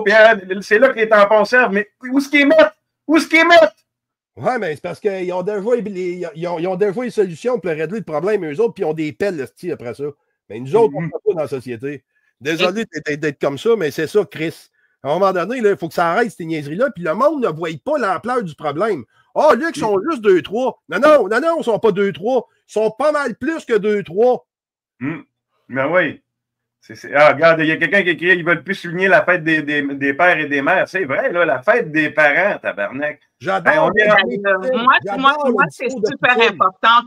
Puis c'est là que les tampons servent. Mais où est-ce qu'ils mettent? Ouais, mais c'est parce qu'ils ont déjà les solutions pour régler le problème, eux autres, puis ils ont des pelles, le après ça. Mais nous autres, on ne fait pas dans la société. Désolé d'être comme ça, mais c'est ça, Chris. À un moment donné, il faut que ça arrête, ces niaiseries-là, puis le monde ne voit pas l'ampleur du problème. Ah, oh, Luc, ils sont juste 2-3. Non, ils ne sont pas 2-3. Ils sont pas mal plus que 2-3. Ben oui. Regarde, il y a quelqu'un qui écrit, ils ne veulent plus souligner la fête des pères et des mères. C'est vrai, là, la fête des parents, tabarnak. J'adore. Moi, c'est super important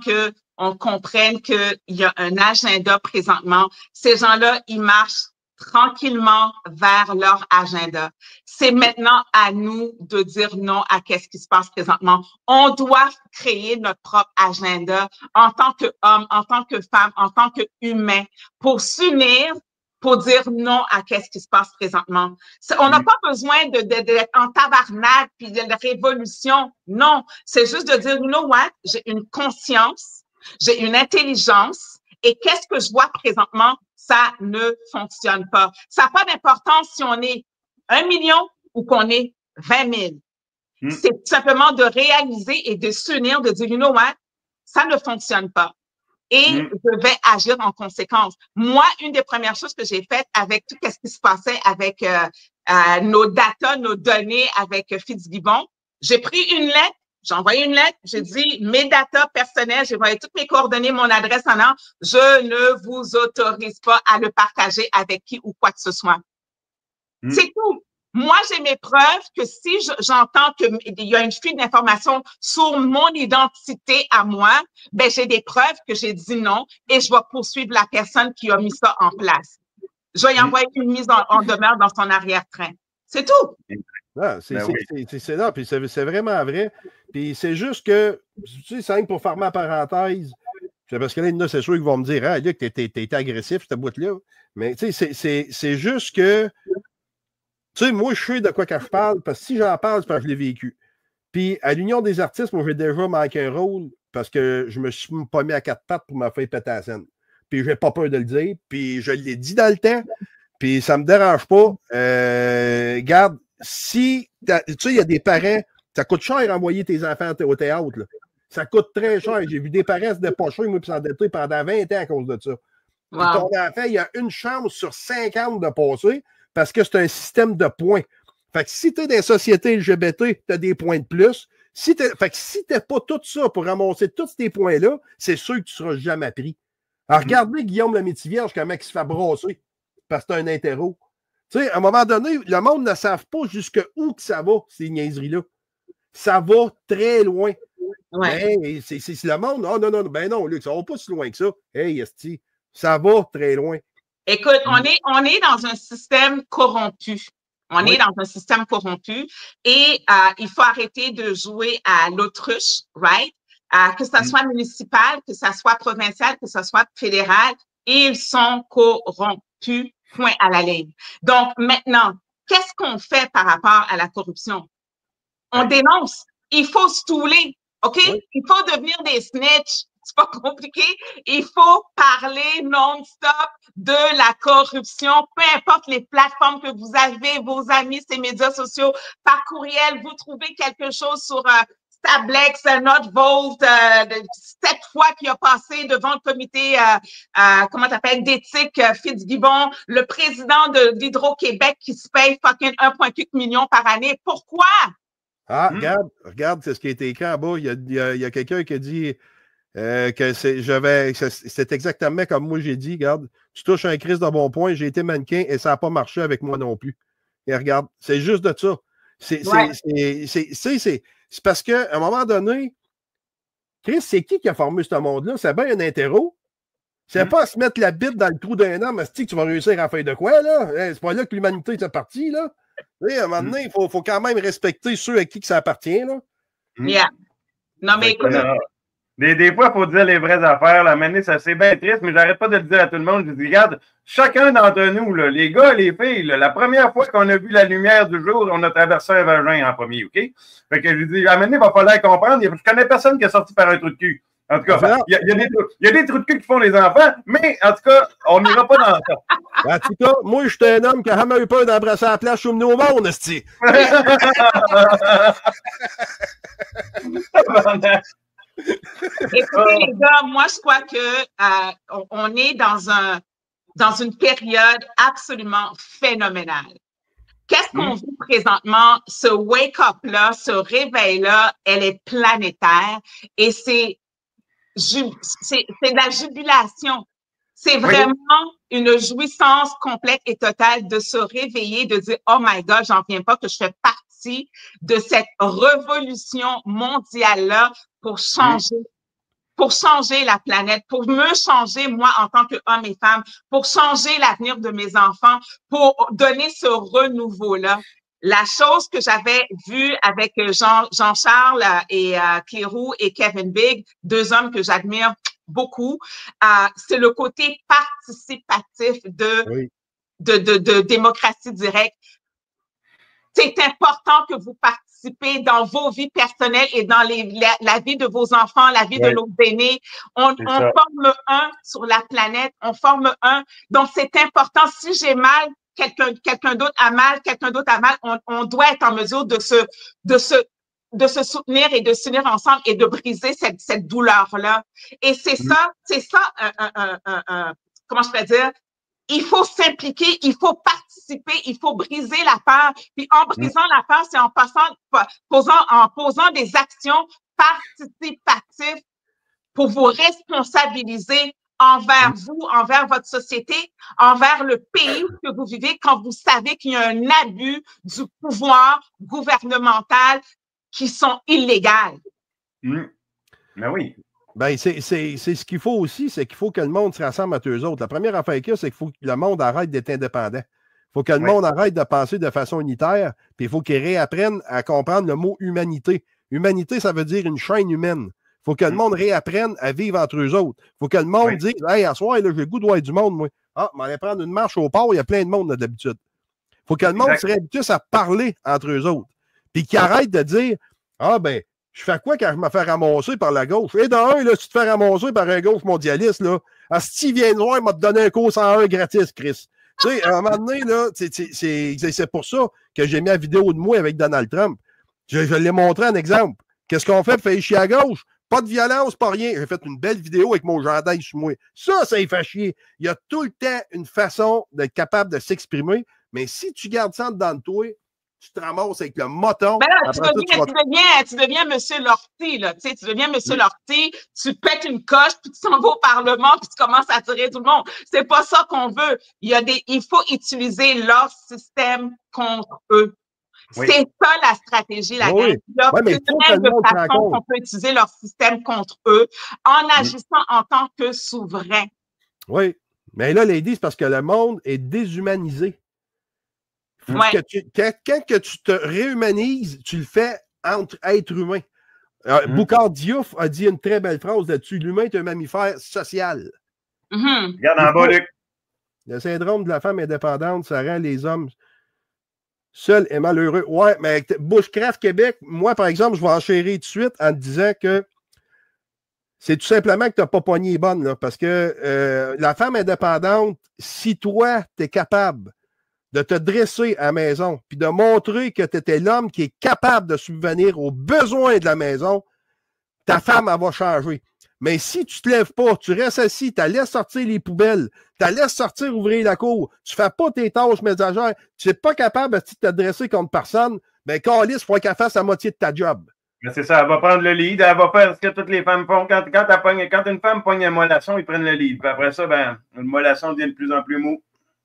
qu'on comprenne qu'il y a un agenda présentement. Ces gens-là, ils marchent tranquillement vers leur agenda. C'est maintenant à nous de dire non à qu'est-ce qui se passe présentement. On doit créer notre propre agenda en tant qu'homme, en tant que femme, en tant qu'humain pour s'unir, pour dire non à qu'est-ce qui se passe présentement. On n'a pas besoin d'être en tabarnak puis de la révolution. Non, c'est juste de dire, you know what, j'ai une conscience, j'ai une intelligence et qu'est-ce que je vois présentement? Ça ne fonctionne pas. Ça n'a pas d'importance si on est 1 million ou qu'on est 20 000. C'est tout simplement de réaliser et de s'unir, de dire, you know what, ça ne fonctionne pas. Et je vais agir en conséquence. Moi, une des premières choses que j'ai faites avec tout ce qui se passait avec nos data, nos données avec Fitzgibbon, j'ai pris une lettre, j'ai envoyé une lettre, j'ai dit mes data personnels, j'ai envoyé toutes mes coordonnées, mon adresse en an, je ne vous autorise pas à le partager avec qui ou quoi que ce soit. C'est tout. Moi, j'ai mes preuves que si j'entends qu'il y a une fuite d'informations sur mon identité à moi, ben j'ai des preuves que j'ai dit non et je vais poursuivre la personne qui a mis ça en place. Je vais y envoyer une mise en demeure dans son arrière-train. C'est tout. Ah, c'est là, puis c'est vraiment vrai. Puis c'est juste que, tu sais, simple pour fermer la parenthèse, parce que là, c'est sûr qu'ils vont me dire, ah, Luc, t'es agressif, cette boîte-là. Mais tu sais, c'est juste que, tu sais, moi, je sais de quoi que je parle, parce que si j'en parle, c'est parce que je l'ai vécu. Puis, à l'Union des artistes, moi, j'ai déjà manqué un rôle parce que je me suis pas mis à 4 pattes pour me faire péter la scène. Puis, j'ai pas peur de le dire. Puis, je l'ai dit dans le temps. Puis, ça me dérange pas. Regarde, si, tu sais, il y a des parents, ça coûte cher envoyer tes enfants au théâtre, là. Ça coûte très cher. J'ai vu des parents se dépocher, moi, puis s'endetter pendant 20 ans à cause de ça. Wow. Puis, ton enfant, il y a une chance sur 50 de passer. Parce que c'est un système de points. Fait que si tu es dans la société LGBT, tu as des points de plus. Fait que si tu n'as pas tout ça pour ramasser tous ces points-là, c'est sûr que tu ne seras jamais pris. Alors, regardez Guillaume le Métivierge, comment il se fait brasser parce que c'est un interro. Tu sais, à un moment donné, le monde ne savent pas jusqu'où que ça va, ces niaiseries-là. Ça va très loin. Ouais. Ben, c'est le monde. Oh, non, ben non, Luc, ça va pas si loin que ça. Hey, esti, ça va très loin. Écoute, on est dans un système corrompu. On est dans un système corrompu et il faut arrêter de jouer à l'autruche, right? Que ça soit municipal, que ça soit provincial, que ça soit fédéral, ils sont corrompus, point à la ligne. Donc, maintenant, qu'est-ce qu'on fait par rapport à la corruption? On dénonce. Il faut se touler, OK? Il faut devenir des snitch. C'est pas compliqué. Il faut parler non-stop de la corruption, peu importe les plateformes que vous avez, vos amis, ces médias sociaux, par courriel, vous trouvez quelque chose sur Stablex, Not Vote, 7 fois qu'il a passé devant le comité, comment t'appelles, d'éthique, Fitzgibbon, le président d'Hydro-Québec qui se paye fucking 1,8 million par année. Pourquoi? Ah, regarde, c'est ce qui a été écrit en bas. Il y a quelqu'un qui a dit que c'est exactement comme moi j'ai dit, regarde, tu touches un Christ de bon point, j'ai été mannequin et ça n'a pas marché avec moi non plus. Et regarde, c'est juste de ça. C'est parce qu'à un moment donné, Chris, c'est qui a formé ce monde-là? C'est bien un interro. C'est pas à se mettre la bite dans le trou d'un homme, que tu vas réussir à faire de quoi, là? C'est pas là que l'humanité est partie, là. À un moment donné, il faut quand même respecter ceux à qui que ça appartient, là. Yeah. Non, mais écoute. Des fois, il faut dire les vraies affaires. La manée, c'est bien triste, mais j'arrête pas de le dire à tout le monde. Je dis, regarde, chacun d'entre nous, là, les gars, les filles, là, la première fois qu'on a vu la lumière du jour, on a traversé un vagin en premier, OK? Fait que je dis, à manée, il va falloir comprendre. Je connais personne qui est sorti par un trou de cul. En tout cas, il y a des trous de cul qui font les enfants, mais en tout cas, on n'ira pas dans ça. En tout cas, moi, je suis un homme qui a jamais eu peur d'embrasser la plage sous le au monde, esti. Écoutez, les gars, moi, je crois que on est dans une période absolument phénoménale. Qu'est-ce qu'on vit présentement? Ce wake-up-là, ce réveil-là, elle est planétaire et c'est de la jubilation. C'est vraiment une jouissance complète et totale de se réveiller, de dire, oh my God, j'en viens pas que je fais partie de cette révolution mondiale-là pour changer pour changer la planète, pour me changer, moi, en tant qu'homme et femme, pour changer l'avenir de mes enfants, pour donner ce renouveau-là. La chose que j'avais vue avec Jean-Charles et Clérou et Kevin Big, deux hommes que j'admire beaucoup, c'est le côté participatif de démocratie directe. C'est important que vous participez dans vos vies personnelles et dans la vie de vos enfants, la vie de nos aînés. On forme un sur la planète, on forme un. Donc, c'est important. Si j'ai mal, quelqu'un d'autre a mal, on doit être en mesure de se soutenir et de s'unir ensemble et de briser cette douleur-là. Et c'est ça, comment je peux dire? Il faut s'impliquer, il faut participer, il faut briser la peur. Puis en brisant la peur, c'est en posant des actions participatives pour vous responsabiliser envers vous, envers votre société, envers le pays que vous vivez quand vous savez qu'il y a un abus du pouvoir gouvernemental qui sont illégales. Ben oui. Ben, c'est ce qu'il faut aussi, c'est qu'il faut que le monde se rassemble à eux autres. La première affaire qu'il y a, c'est qu'il faut que le monde arrête d'être indépendant. Il faut que le monde arrête de penser de façon unitaire, puis il faut qu'ils réapprennent à comprendre le mot humanité. Humanité, ça veut dire une chaîne humaine. Il faut que le monde réapprenne à vivre entre eux autres. Il faut que le monde dise « Hey, à soir, j'ai le goût de voir du monde, moi. Ah, on va prendre une marche au port, il y a plein de monde là, d'habitude. » Il faut que le monde se réhabitue à parler entre eux autres. Puis qu'ils arrêtent de dire « Ah, ben, je fais quoi quand je me fais ramasser par la gauche? » Et dans un, là, si tu te fais ramasser par un gauche mondialiste, là, si vient de voir, il m'a donné un cours 101 gratis, Chris. Tu sais, à un moment donné, là, c'est pour ça que j'ai mis la vidéo de moi avec Donald Trump. Je l'ai montré en exemple. Qu'est-ce qu'on fait? Fait chier à gauche. Pas de violence, pas rien. J'ai fait une belle vidéo avec mon gendarme sur moi. Ça fait chier. Il y a tout le temps une façon d'être capable de s'exprimer. Mais si tu gardes ça dedans de toi, tu te ramasses avec le moton. Ben là, tu deviens M. Lortie, là. Tu deviens M. Lortie, tu pètes une coche, puis tu s'en vas au Parlement, puis tu commences à tirer tout le monde. C'est pas ça qu'on veut. Il faut utiliser leur système contre eux. C'est ça la stratégie, la gang. Il y a plein de façons qu'on peut utiliser leur système contre eux en agissant en tant que souverain. Oui. Mais là, lady, c'est parce que le monde est déshumanisé. Quand tu te réhumanises, tu le fais entre êtres humains. Boukhar Diouf a dit une très belle phrase là-dessus. L'humain est un mammifère social. Regarde en bas, Luc. Le syndrome de la femme indépendante, ça rend les hommes seuls et malheureux. Ouais, mais Bushcraft Québec, moi, par exemple, je vais enchérir tout de suite en te disant que c'est tout simplement que tu n'as pas pogné les bonnes, là, parce que la femme indépendante, si toi, tu es capable de te dresser à la maison, puis de montrer que tu étais l'homme qui est capable de subvenir aux besoins de la maison, ta femme, elle va changer. Mais si tu te lèves pas, tu restes assis, tu la laisses sortir les poubelles, tu la laisses sortir ouvrir la cour, tu fais pas tes tâches messagères, tu n'es pas capable de te dresser contre personne, ben Calice, il faut qu'elle fasse la moitié de ta job. C'est ça, elle va prendre le lead, elle va faire ce que toutes les femmes font. Quand une femme pogne une mollation, ils prennent le lead. Puis après ça, ben, une mollation devient de plus en plus mou.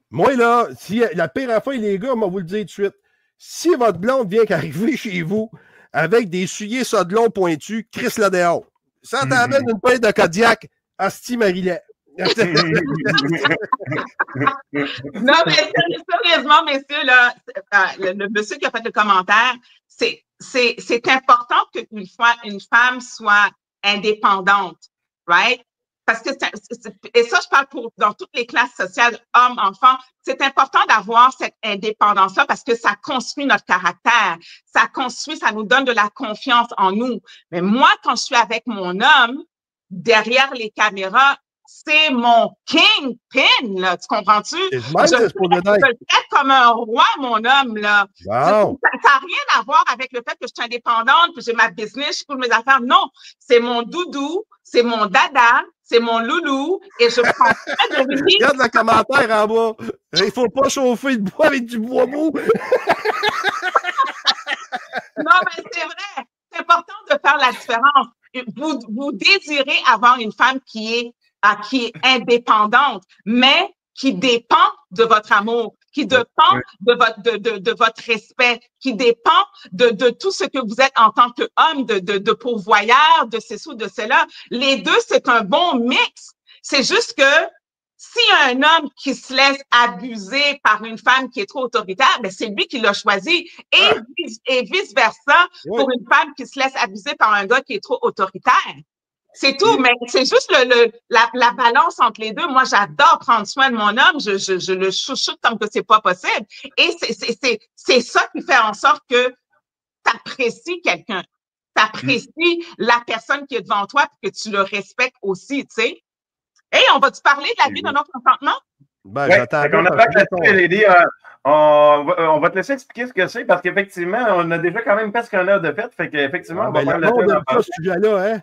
Moi, là, si la pire affaire, les gars, moi, vous le dire tout de suite, si votre blonde vient qu'arriver chez vous avec des souliers sodelons pointus, Chris la dehors. Ça t'amène une paille de Kodiak, Asti Marilyn. Non, mais sérieusement, messieurs, là, le monsieur qui a fait le commentaire, c'est important qu'une femme soit indépendante, right? Parce que, et ça, je parle dans toutes les classes sociales, hommes, enfants, c'est important d'avoir cette indépendance-là parce que ça construit notre caractère, ça nous donne de la confiance en nous. Mais moi, quand je suis avec mon homme, derrière les caméras, c'est mon kingpin, là, tu comprends-tu? Je le traite comme un roi, mon homme, là. Wow. Ça n'a rien à voir avec le fait que je suis indépendante, que j'ai ma business, je trouve mes affaires. Non, c'est mon doudou, c'est mon dada, c'est mon loulou, et je prends soin de lui. Regarde le commentaire en bas. Il ne faut pas chauffer le bois avec du bois mou. Non, mais c'est vrai. C'est important de faire la différence. Vous désirez avoir une femme qui est indépendante, mais qui dépend de votre amour, qui dépend de votre respect, qui dépend de tout ce que vous êtes en tant qu'homme, de pourvoyeur, de ceci ou de cela. Les deux, c'est un bon mix. C'est juste que s'il y a un homme qui se laisse abuser par une femme qui est trop autoritaire, ben c'est lui qui l'a choisi. Et vice-versa pour une femme qui se laisse abuser par un gars qui est trop autoritaire. C'est tout, mais c'est juste la balance entre les deux. Moi, j'adore prendre soin de mon homme. Je le chouchoute comme que c'est pas possible. Et c'est ça qui fait en sorte que t'apprécies quelqu'un. T'apprécies la personne qui est devant toi et que tu le respectes aussi, tu sais. Hey, on va-tu parler de la vie de non-consentement? Ben, j'attends. On attaque là-dessus, Lady. On va te laisser expliquer ce que c'est parce qu'effectivement, on a déjà quand même presque 1 heure de fête. Fait qu'effectivement, on va faire le temps d'en parler. Ce sujet-là, hein?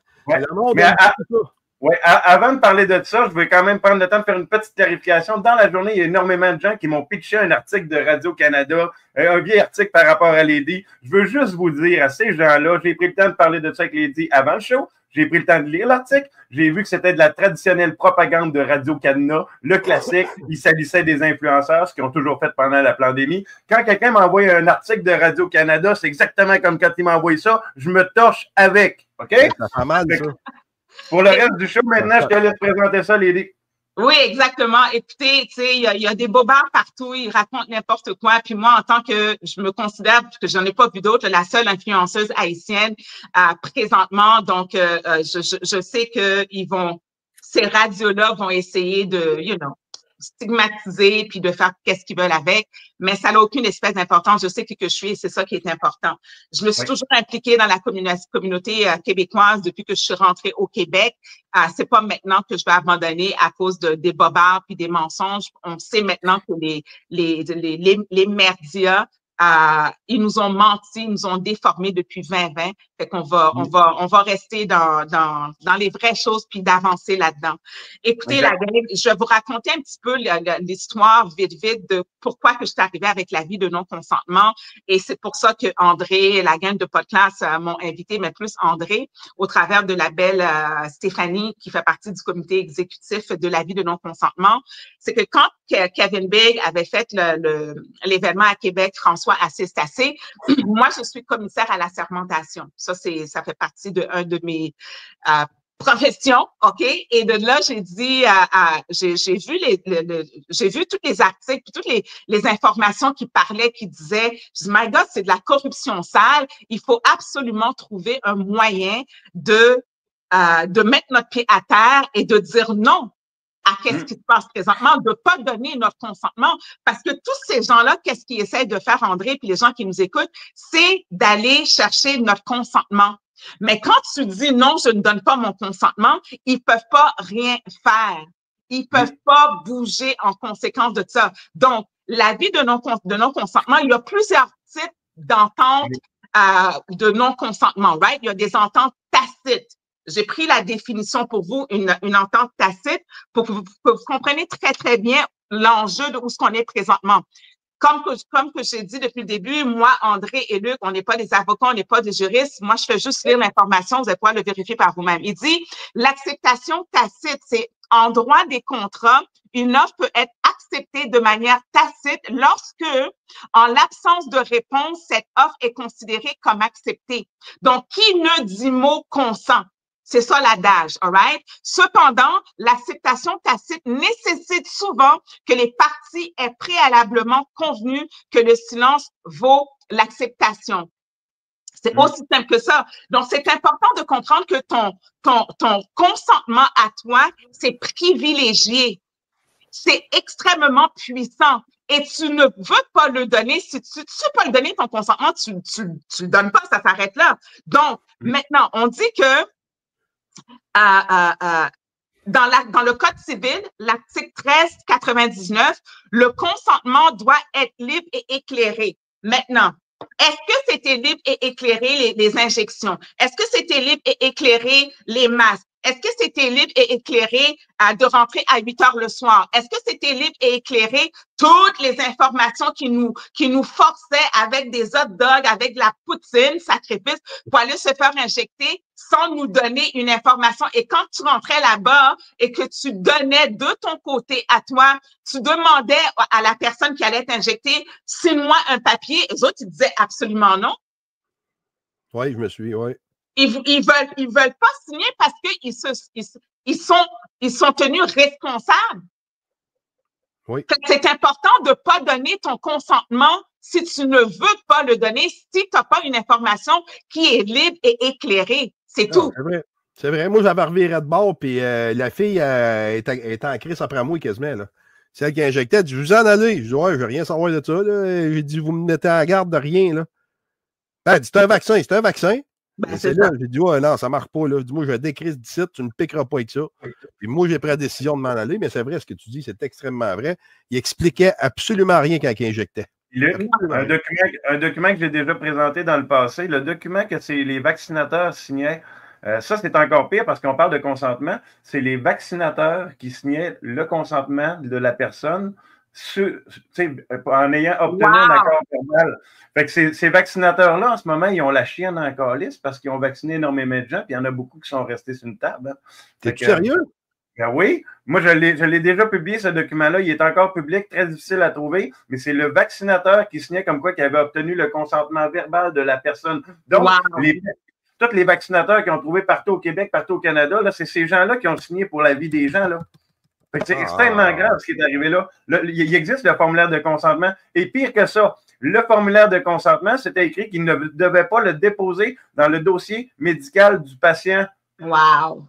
Ouais. Avant de parler de ça, je vais quand même prendre le temps de faire une petite clarification. Dans la journée, il y a énormément de gens qui m'ont pitché un article de Radio-Canada, un vieil article par rapport à Lady. Je veux juste vous dire à ces gens-là, j'ai pris le temps de parler de ça avec Lady avant le show. J'ai pris le temps de lire l'article. J'ai vu que c'était de la traditionnelle propagande de Radio-Canada, le classique. Ils salissaient des influenceurs, ce qu'ils ont toujours fait pendant la pandémie. Quand quelqu'un m'envoie un article de Radio-Canada, c'est exactement comme quand il m'envoie ça. Je me torche avec. OK? Ça fait mal, ça. Pour le reste du show, maintenant, je te laisse présenter ça, Lady. Oui, exactement. Écoutez, tu sais, il y a des bobards partout, ils racontent n'importe quoi. Puis moi, en tant que, je me considère, parce que j'en ai pas vu d'autres, la seule influenceuse haïtienne présentement. Donc, je sais que ces radios-là vont essayer de, stigmatiser puis de faire qu'est-ce qu'ils veulent avec, mais ça n'a aucune espèce d'importance. Je sais que je suis et c'est ça qui est important. Je me suis toujours impliquée dans la communauté québécoise depuis que je suis rentrée au Québec. C'est pas maintenant que je vais abandonner à cause des bobards puis des mensonges. On sait maintenant que les médias ils nous ont menti, ils nous ont déformés depuis 2020. Fait qu'on on va rester dans les vraies choses puis d'avancer là-dedans. Écoutez, la gang, je vais vous raconter un petit peu l'histoire vite de pourquoi que je suis arrivée avec la vie de non-consentement. Et c'est pour ça que André, la gang de podcast m'ont invité, mais plus André, au travers de la belle Stéphanie, qui fait partie du comité exécutif de la vie de non-consentement. C'est que quand Kevin Big avait fait l'événement à Québec, François assiste assez. Moi, je suis commissaire à la sermentation. Ça fait partie un de mes professions, OK? Et de là, j'ai dit, j'ai vu tous les articles, toutes les informations qui parlaient, qui disaient, je dis, my God, c'est de la corruption sale. Il faut absolument trouver un moyen de mettre notre pied à terre et de dire non à qu'est-ce qui se passe présentement, de pas donner notre consentement. Parce que tous ces gens-là, qu'est-ce qu'ils essaient de faire, André, puis les gens qui nous écoutent, c'est d'aller chercher notre consentement. Mais quand tu dis non, je ne donne pas mon consentement, ils peuvent pas rien faire. Ils peuvent pas bouger en conséquence de ça. Donc, la vie de non-consentement, il y a plusieurs types d'ententes de non-consentement, right? Il y a des ententes tacites. J'ai pris la définition pour vous, une entente tacite, pour que vous compreniez très, très bien l'enjeu de où ce qu'on est présentement. Comme que j'ai dit depuis le début, moi, André et Luc, on n'est pas des avocats, on n'est pas des juristes. Moi, je fais juste lire l'information, vous allez pouvoir le vérifier par vous-même. Il dit, l'acceptation tacite, c'est en droit des contrats, une offre peut être acceptée de manière tacite lorsque, en l'absence de réponse, cette offre est considérée comme acceptée. Donc, qui ne dit mot consent? C'est ça l'adage, all right? Cependant, l'acceptation tacite nécessite souvent que les parties aient préalablement convenu que le silence vaut l'acceptation. C'est aussi simple que ça. Donc, c'est important de comprendre que ton consentement à toi, c'est privilégié. C'est extrêmement puissant. Et tu ne veux pas le donner. Si tu veux pas le donner, ton consentement, tu le donnes pas, ça s'arrête là. Donc, maintenant, on dit que dans le Code civil, l'article 1399, le consentement doit être libre et éclairé. Maintenant, est-ce que c'était libre et éclairé les injections? Est-ce que c'était libre et éclairé les masques? Est-ce que c'était libre et éclairé de rentrer à 8 heures le soir? Est-ce que c'était libre et éclairé toutes les informations qui nous forçaient avec des hot dogs, avec de la poutine, sacrifice, pour aller se faire injecter sans nous donner une information? Et quand tu rentrais là-bas et que tu donnais de ton côté à toi, tu demandais à la personne qui allait t'injecter, signe-moi un papier. Les autres, ils disaient absolument non. Oui, je me suis, oui. Ils veulent pas signer parce qu'ils sont tenus responsables. Oui. C'est important de pas donner ton consentement si tu ne veux pas le donner, si tu n'as pas une information qui est libre et éclairée. C'est tout. C'est vrai. C'est vrai. Moi, j'avais reviré de bord, puis la fille était en crise après moi quasiment, là. C'est elle qui injectait. Elle dit, je vous en allez. Je dis, ouais, je veux rien savoir de ça, là. J'ai dit, vous me mettez en garde de rien, là. Ben, elle dit, c'est un vaccin, c'est un vaccin. Ben, c'est là, j'ai dit, ouais, non, ça marche pas, là. Dis-moi, je vais décrire d'ici, tu ne piqueras pas avec ça. Puis moi, j'ai pris la décision de m'en aller, mais c'est vrai, ce que tu dis, c'est extrêmement vrai. Il expliquait absolument rien quand il injectait. Un document que j'ai déjà présenté dans le passé, le document que les vaccinateurs signaient, ça, c'est encore pire parce qu'on parle de consentement. C'est les vaccinateurs qui signaient le consentement de la personne en ayant obtenu un accord verbal. Fait que ces vaccinateurs-là, en ce moment, ils ont la chienne en calice parce qu'ils ont vacciné énormément de gens, puis il y en a beaucoup qui sont restés sur une table. Hein. T'es sérieux? Ben oui, moi, je l'ai déjà publié, ce document-là. Il est encore public, très difficile à trouver, mais c'est le vaccinateur qui signait comme quoi qu'il avait obtenu le consentement verbal de la personne. Donc, tous les vaccinateurs qui ont trouvé partout au Québec, partout au Canada, c'est ces gens-là qui ont signé pour la vie des gens, là. C'est extrêmement grave ce qui est arrivé là. Il existe le formulaire de consentement. Et pire que ça, le formulaire de consentement, c'était écrit qu'il ne devait pas le déposer dans le dossier médical du patient. Wow!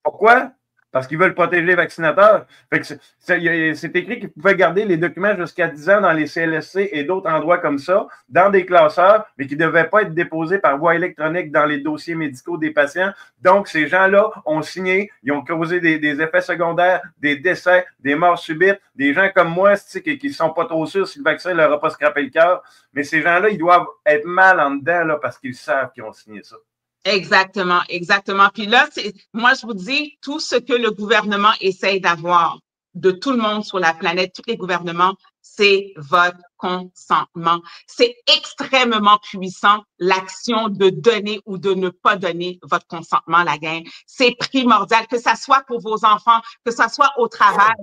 Pourquoi? Parce qu'ils veulent protéger les vaccinateurs. Fait que c'est écrit qu'ils pouvaient garder les documents jusqu'à 10 ans dans les CLSC et d'autres endroits comme ça, dans des classeurs, mais qui ne devaient pas être déposés par voie électronique dans les dossiers médicaux des patients. Donc, ces gens-là ont signé, ils ont causé des effets secondaires, des décès, des morts subites, des gens comme moi qui ne sont pas trop sûrs si le vaccin ne leur a pas scrapé le cœur. Mais ces gens-là, ils doivent être mal en dedans là, parce qu'ils savent qu'ils ont signé ça. Exactement, exactement. Puis là, moi, je vous dis, tout ce que le gouvernement essaye d'avoir de tout le monde sur la planète, tous les gouvernements, c'est votre consentement. C'est extrêmement puissant, l'action de donner ou de ne pas donner votre consentement, la gang. C'est primordial, que ça soit pour vos enfants, que ça soit au travail.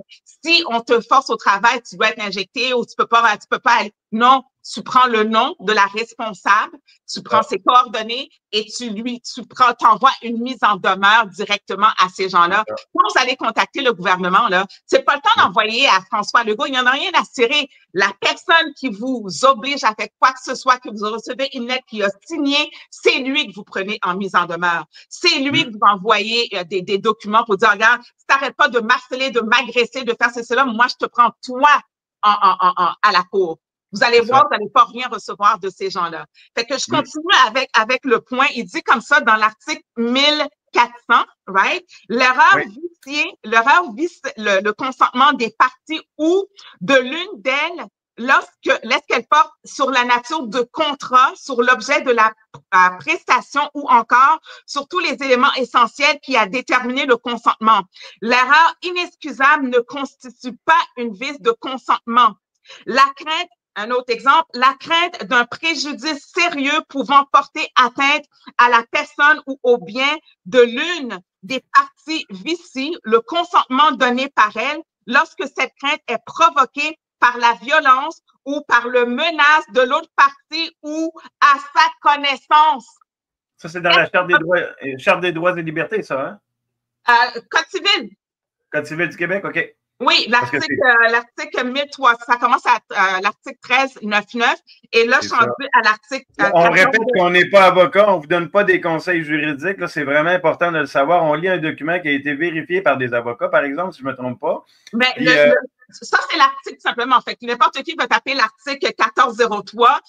Si on te force au travail, tu dois être injecté ou tu peux pas aller. Non, tu prends le nom de la responsable, tu prends ses coordonnées et t'envoies une mise en demeure directement à ces gens-là. Quand vous allez contacter le gouvernement, là, c'est pas le temps d'envoyer à François Legault, il n'y en a rien à cirer. La personne qui vous oblige à faire quoi que ce soit, que vous recevez une lettre qui a signé, c'est lui que vous prenez en mise en demeure. C'est lui que vous envoyez des documents pour dire, regarde, si t'arrêtes pas de m'harceler, de m'agresser, de faire cela, moi, je te prends toi à la cour. Vous allez voir, vous n'allez pas rien recevoir de ces gens-là. Fait que je continue avec le point. Il dit comme ça dans l'article 1400, right? L'erreur vise le consentement des parties ou de l'une d'elles lorsqu'elle porte sur la nature de contrat, sur l'objet de la prestation ou encore sur tous les éléments essentiels qui a déterminé le consentement. L'erreur inexcusable ne constitue pas une vice de consentement. La crainte, un autre exemple, la crainte d'un préjudice sérieux pouvant porter atteinte à la personne ou au bien de l'une des parties viciées, le consentement donné par elle lorsque cette crainte est provoquée par la violence ou par le menace de l'autre partie ou à sa connaissance. Ça, c'est dans la Charte des droits et libertés, ça, hein? Code civil. Code civil du Québec, OK. Oui, l'article 1300, ça commence à l'article 1399 et là, je suis rendu à l'article... On répète qu'on n'est pas avocat, on ne vous donne pas des conseils juridiques. C'est vraiment important de le savoir. On lit un document qui a été vérifié par des avocats, par exemple, si je ne me trompe pas. Mais ça, c'est l'article simplement. Fait que n'importe qui va taper l'article 1403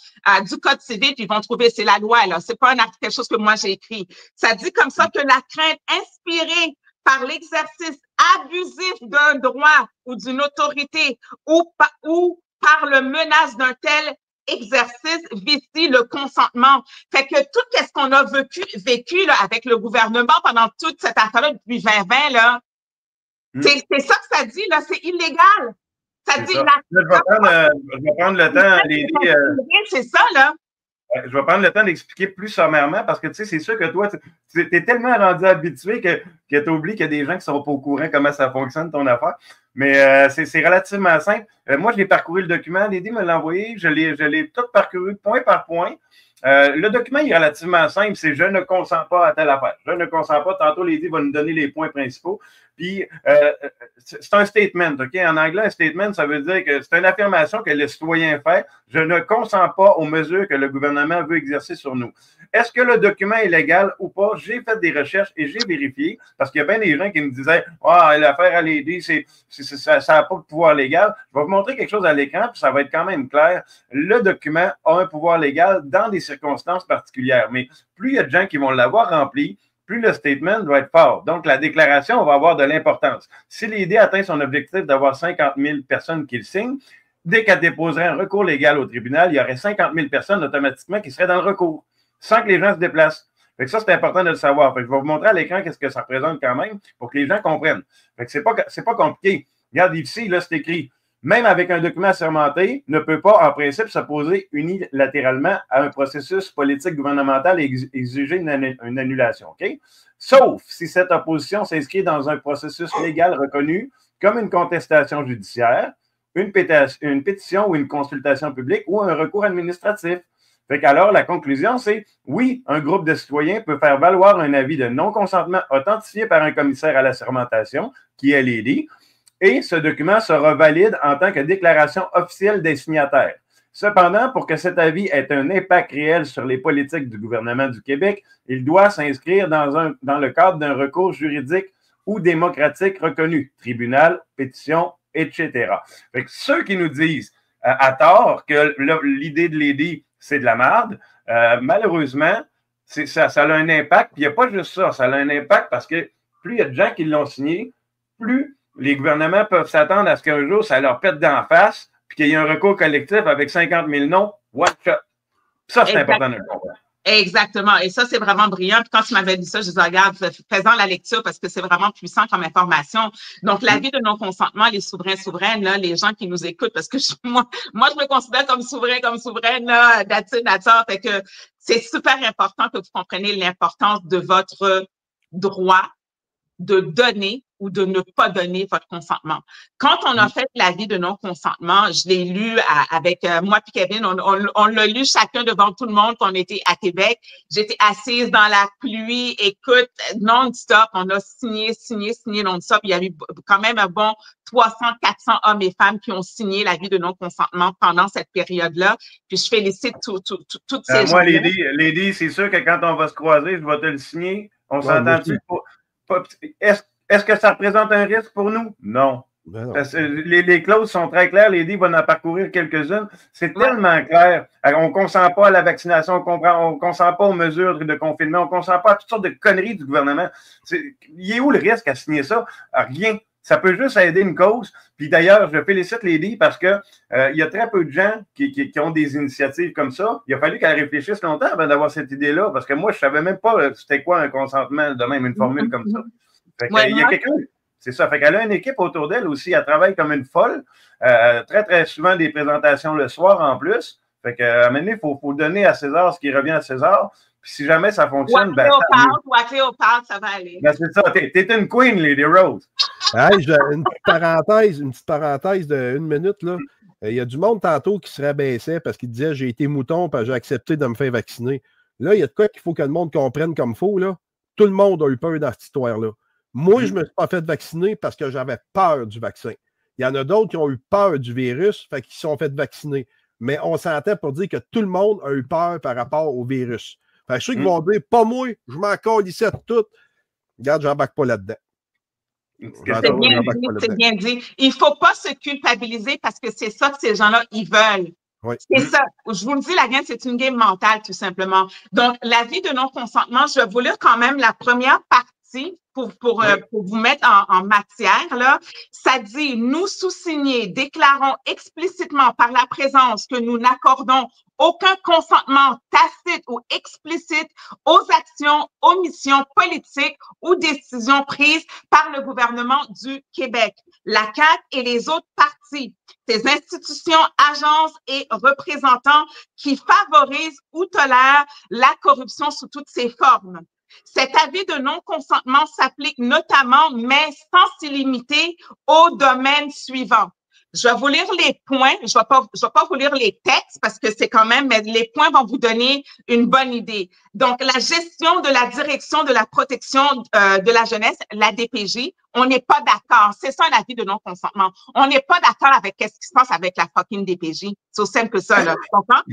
du Code civil, puis ils vont trouver, c'est la loi, là. C'est pas quelque chose que moi j'ai écrit. Ça dit comme ça que la crainte inspirée par l'exercice abusif d'un droit ou d'une autorité ou par le menace d'un tel exercice vicie le consentement. Fait que tout ce qu'on a vécu là, avec le gouvernement pendant toute cette affaire-là depuis 2020, là, c'est ça que ça dit, là, c'est illégal. Ça dit, je vais prendre le temps, Lady. C'est ça, là. Je vais prendre le temps d'expliquer plus sommairement parce que tu sais, c'est sûr que toi, tu es tellement rendu habitué que tu oublies qu'il y a des gens qui ne sont pas au courant comment ça fonctionne, ton affaire. Mais c'est relativement simple. Moi, je l'ai parcouru le document, Lady me l'a envoyé, je l'ai tout parcouru point par point. Le document est relativement simple, c'est « je ne consens pas à telle affaire ». Je ne consens pas. Tantôt, Lady va nous donner les points principaux. Puis, c'est un statement, OK? En anglais, un statement, ça veut dire que c'est une affirmation que le citoyen fait. Je ne consens pas aux mesures que le gouvernement veut exercer sur nous. Est-ce que le document est légal ou pas? J'ai fait des recherches et j'ai vérifié parce qu'il y a bien des gens qui me disaient « Ah, l'affaire à Lady, ça n'a pas de pouvoir légal. » Je vais vous montrer quelque chose à l'écran, puis ça va être quand même clair. Le document a un pouvoir légal dans des circonstances particulières. Mais plus il y a de gens qui vont l'avoir rempli, plus le statement doit être fort. Donc, la déclaration va avoir de l'importance. Si l'idée atteint son objectif d'avoir 50 000 personnes qui le signent, dès qu'elle déposerait un recours légal au tribunal, il y aurait 50 000 personnes automatiquement qui seraient dans le recours, sans que les gens se déplacent. Fait que ça, c'est important de le savoir. Fait que je vais vous montrer à l'écran qu'est-ce que ça représente quand même pour que les gens comprennent. Fait que c'est pas compliqué. Regarde ici, là, c'est écrit. Même avec un document assermenté, ne peut pas, en principe, s'opposer unilatéralement à un processus politique gouvernemental et exiger une annulation. OK? Sauf si cette opposition s'inscrit dans un processus légal reconnu comme une contestation judiciaire, une pétition ou une consultation publique ou un recours administratif. Fait qu'alors, la conclusion, c'est oui, un groupe de citoyens peut faire valoir un avis de non-consentement authentifié par un commissaire à l'assermentation, qui est l'ED, et ce document sera valide en tant que déclaration officielle des signataires. Cependant, pour que cet avis ait un impact réel sur les politiques du gouvernement du Québec, il doit s'inscrire dans le cadre d'un recours juridique ou démocratique reconnu, tribunal, pétition, etc. Fait que ceux qui nous disent à tort que l'idée de l'ED, c'est de la merde, malheureusement, ça a un impact. Puis il n'y a pas juste ça, ça a un impact parce que plus il y a de gens qui l'ont signé, plus les gouvernements peuvent s'attendre à ce qu'un jour, ça leur pète d'en face, puis qu'il y ait un recours collectif avec 50 000 noms, one shot. Ça, c'est important de le comprendre. Exactement. Et ça, c'est vraiment brillant. Puis quand tu m'avais dit ça, je disais, regarde, faisons la lecture parce que c'est vraiment puissant comme information. Donc, l'avis de non-consentement, les souveraines, là, les gens qui nous écoutent, parce que moi, je me considère comme souveraine, là, nature. Fait que c'est super important que vous compreniez l'importance de votre droit de donner ou de ne pas donner votre consentement. Quand on a fait l'avis de non-consentement, je l'ai lu avec moi et Kevin, on l'a lu chacun devant tout le monde quand on était à Québec. J'étais assise dans la pluie, écoute, non-stop, on a signé non-stop. Il y a eu quand même un bon 300, 400 hommes et femmes qui ont signé l'avis de non-consentement pendant cette période-là. Puis je félicite toutes ces gens. Moi, Lady, c'est sûr que quand on va se croiser, je vais te le signer. On s'entend-tu? Est-ce que ça représente un risque pour nous? Non. Ben les clauses sont très claires. Lady va en parcourir quelques-unes. C'est tellement clair. On ne consent pas à la vaccination, on ne consent pas aux mesures de confinement, on ne consent pas à toutes sortes de conneries du gouvernement. Il est où le risque à signer ça? Rien. Ça peut juste aider une cause. Puis d'ailleurs, je félicite Lady parce que il y a très peu de gens qui ont des initiatives comme ça. Il a fallu qu'elle réfléchisse longtemps avant d'avoir cette idée-là, parce que moi, je ne savais même pas c'était quoi un consentement de même, une formule comme ça. Fait il y a quelqu'un, c'est ça. Fait qu'elle a une équipe autour d'elle aussi. Elle travaille comme une folle. Très, très souvent des présentations le soir en plus. Fait qu'à un moment donné, il faut donner à César ce qui revient à César. Puis si jamais ça fonctionne, Cléopâtre, ça va aller. Ben, c'est ça. T'es une queen, Lady Rose. Hey, une petite parenthèse de 1 minute, là. Il y a du monde tantôt qui se rabaissait parce qu'il disait j'ai été mouton et j'ai accepté de me faire vacciner. Là, il y a de quoi qu'il faut que le monde comprenne comme il faut, là. Tout le monde a eu peur dans cette histoire-là. Moi, je ne me suis pas fait vacciner parce que j'avais peur du vaccin. Il y en a d'autres qui ont eu peur du virus, fait qu'ils se sont fait vacciner. Mais on s'entend pour dire que tout le monde a eu peur par rapport au virus. Fait que ceux qui vont dire, pas moi, je m'en calissais de tout. Regarde, j'embarque pas là-dedans. C'est bien dit. Il ne faut pas se culpabiliser parce que c'est ça que ces gens-là, ils veulent. Oui. C'est ça. Je vous le dis, la game, c'est une game mentale, tout simplement. Donc, l'avis de non-consentement, je vais vous lire quand même la première partie partie, pour vous mettre en matière, là, ça dit, nous sous-signés déclarons explicitement par la présence que nous n'accordons aucun consentement tacite ou explicite aux actions, omissions politiques ou décisions prises par le gouvernement du Québec, la CAQ et les autres partis, ces institutions, agences et représentants qui favorisent ou tolèrent la corruption sous toutes ses formes. Cet avis de non-consentement s'applique notamment, mais sans s'y limiter, aux domaines suivants. Je vais vous lire les points. Je vais pas vous lire les textes parce que c'est quand même, mais les points vont vous donner une bonne idée. Donc, la gestion de la direction de la protection de la jeunesse, la DPJ, on n'est pas d'accord. C'est ça un avis de non-consentement. On n'est pas d'accord avec ce qui se passe avec la fucking DPJ. C'est aussi simple que ça, là. Tu comprends?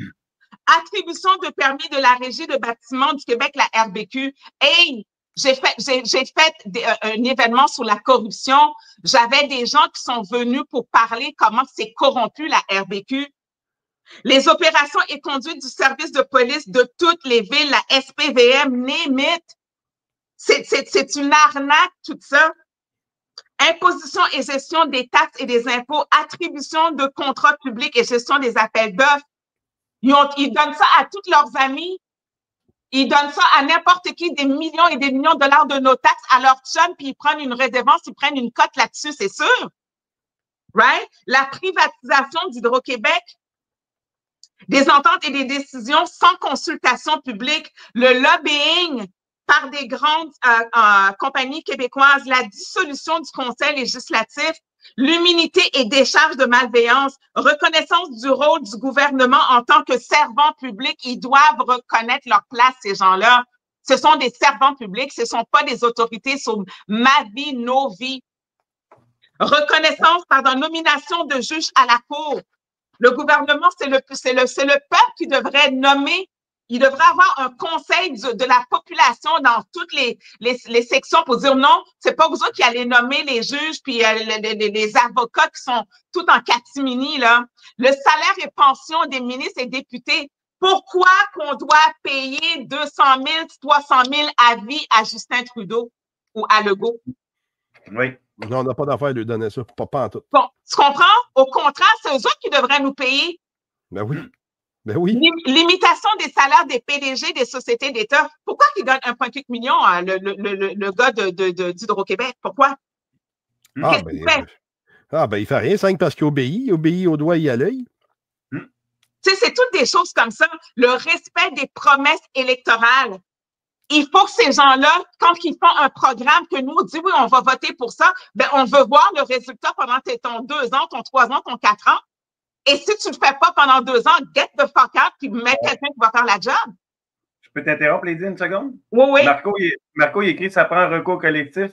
Attribution de permis de la Régie de bâtiment du Québec, la RBQ. Hey, j'ai fait un événement sur la corruption. J'avais des gens qui sont venus pour parler comment c'est corrompu la RBQ. Les opérations et conduites du service de police de toutes les villes, la SPVM, name it. C'est une arnaque, tout ça. Imposition et gestion des taxes et des impôts, attribution de contrats publics et gestion des appels d'offres. Ils donnent ça à tous leurs amis. Ils donnent ça à n'importe qui, des millions et des millions de dollars de nos taxes à leurs chums, puis ils prennent une redevance, ils prennent une cote là-dessus, c'est sûr. Right? La privatisation d'Hydro-Québec, des ententes et des décisions sans consultation publique, le lobbying par des grandes compagnies québécoises, la dissolution du Conseil législatif, l'immunité et décharge de malveillance, reconnaissance du rôle du gouvernement en tant que servant public, ils doivent reconnaître leur place, ces gens-là. Ce sont des servants publics, ce ne sont pas des autorités sur ma vie, nos vies. Reconnaissance, nomination de juges à la Cour. Le gouvernement, c'est le peuple qui devrait nommer. Il devrait avoir un conseil de la population dans toutes les sections pour dire non, c'est pas vous autres qui allez nommer les juges puis les avocats qui sont tout en catimini, là. Le salaire et pension des ministres et députés. Pourquoi qu'on doit payer 200 000, 300 000 à vie à Justin Trudeau ou à Legault? Oui. Non, on n'a pas d'affaire de lui donner ça. Pas en tout. Bon, tu comprends? Au contraire, c'est eux autres qui devraient nous payer. Ben oui. Ben oui. Limitation des salaires des PDG des sociétés d'État. Pourquoi ils donnent 1,8 million à le gars d'Hydro-Québec? Pourquoi? Qu'est-ce qu'il fait? Il fait rien, c'est parce qu'il obéit au doigt et à l'œil. Tu sais, c'est toutes des choses comme ça. Le respect des promesses électorales. Il faut que ces gens-là, quand ils font un programme que nous, on dit oui, on va voter pour ça, ben on veut voir le résultat pendant ton 2 ans, ton 3 ans, ton 4 ans. Et si tu ne le fais pas pendant 2 ans, get the fuck out, puis mets quelqu'un qui va faire la job. Je peux t'interrompre, Lydie, une seconde? Oui. Marco, il écrit « Ça prend un recours collectif ».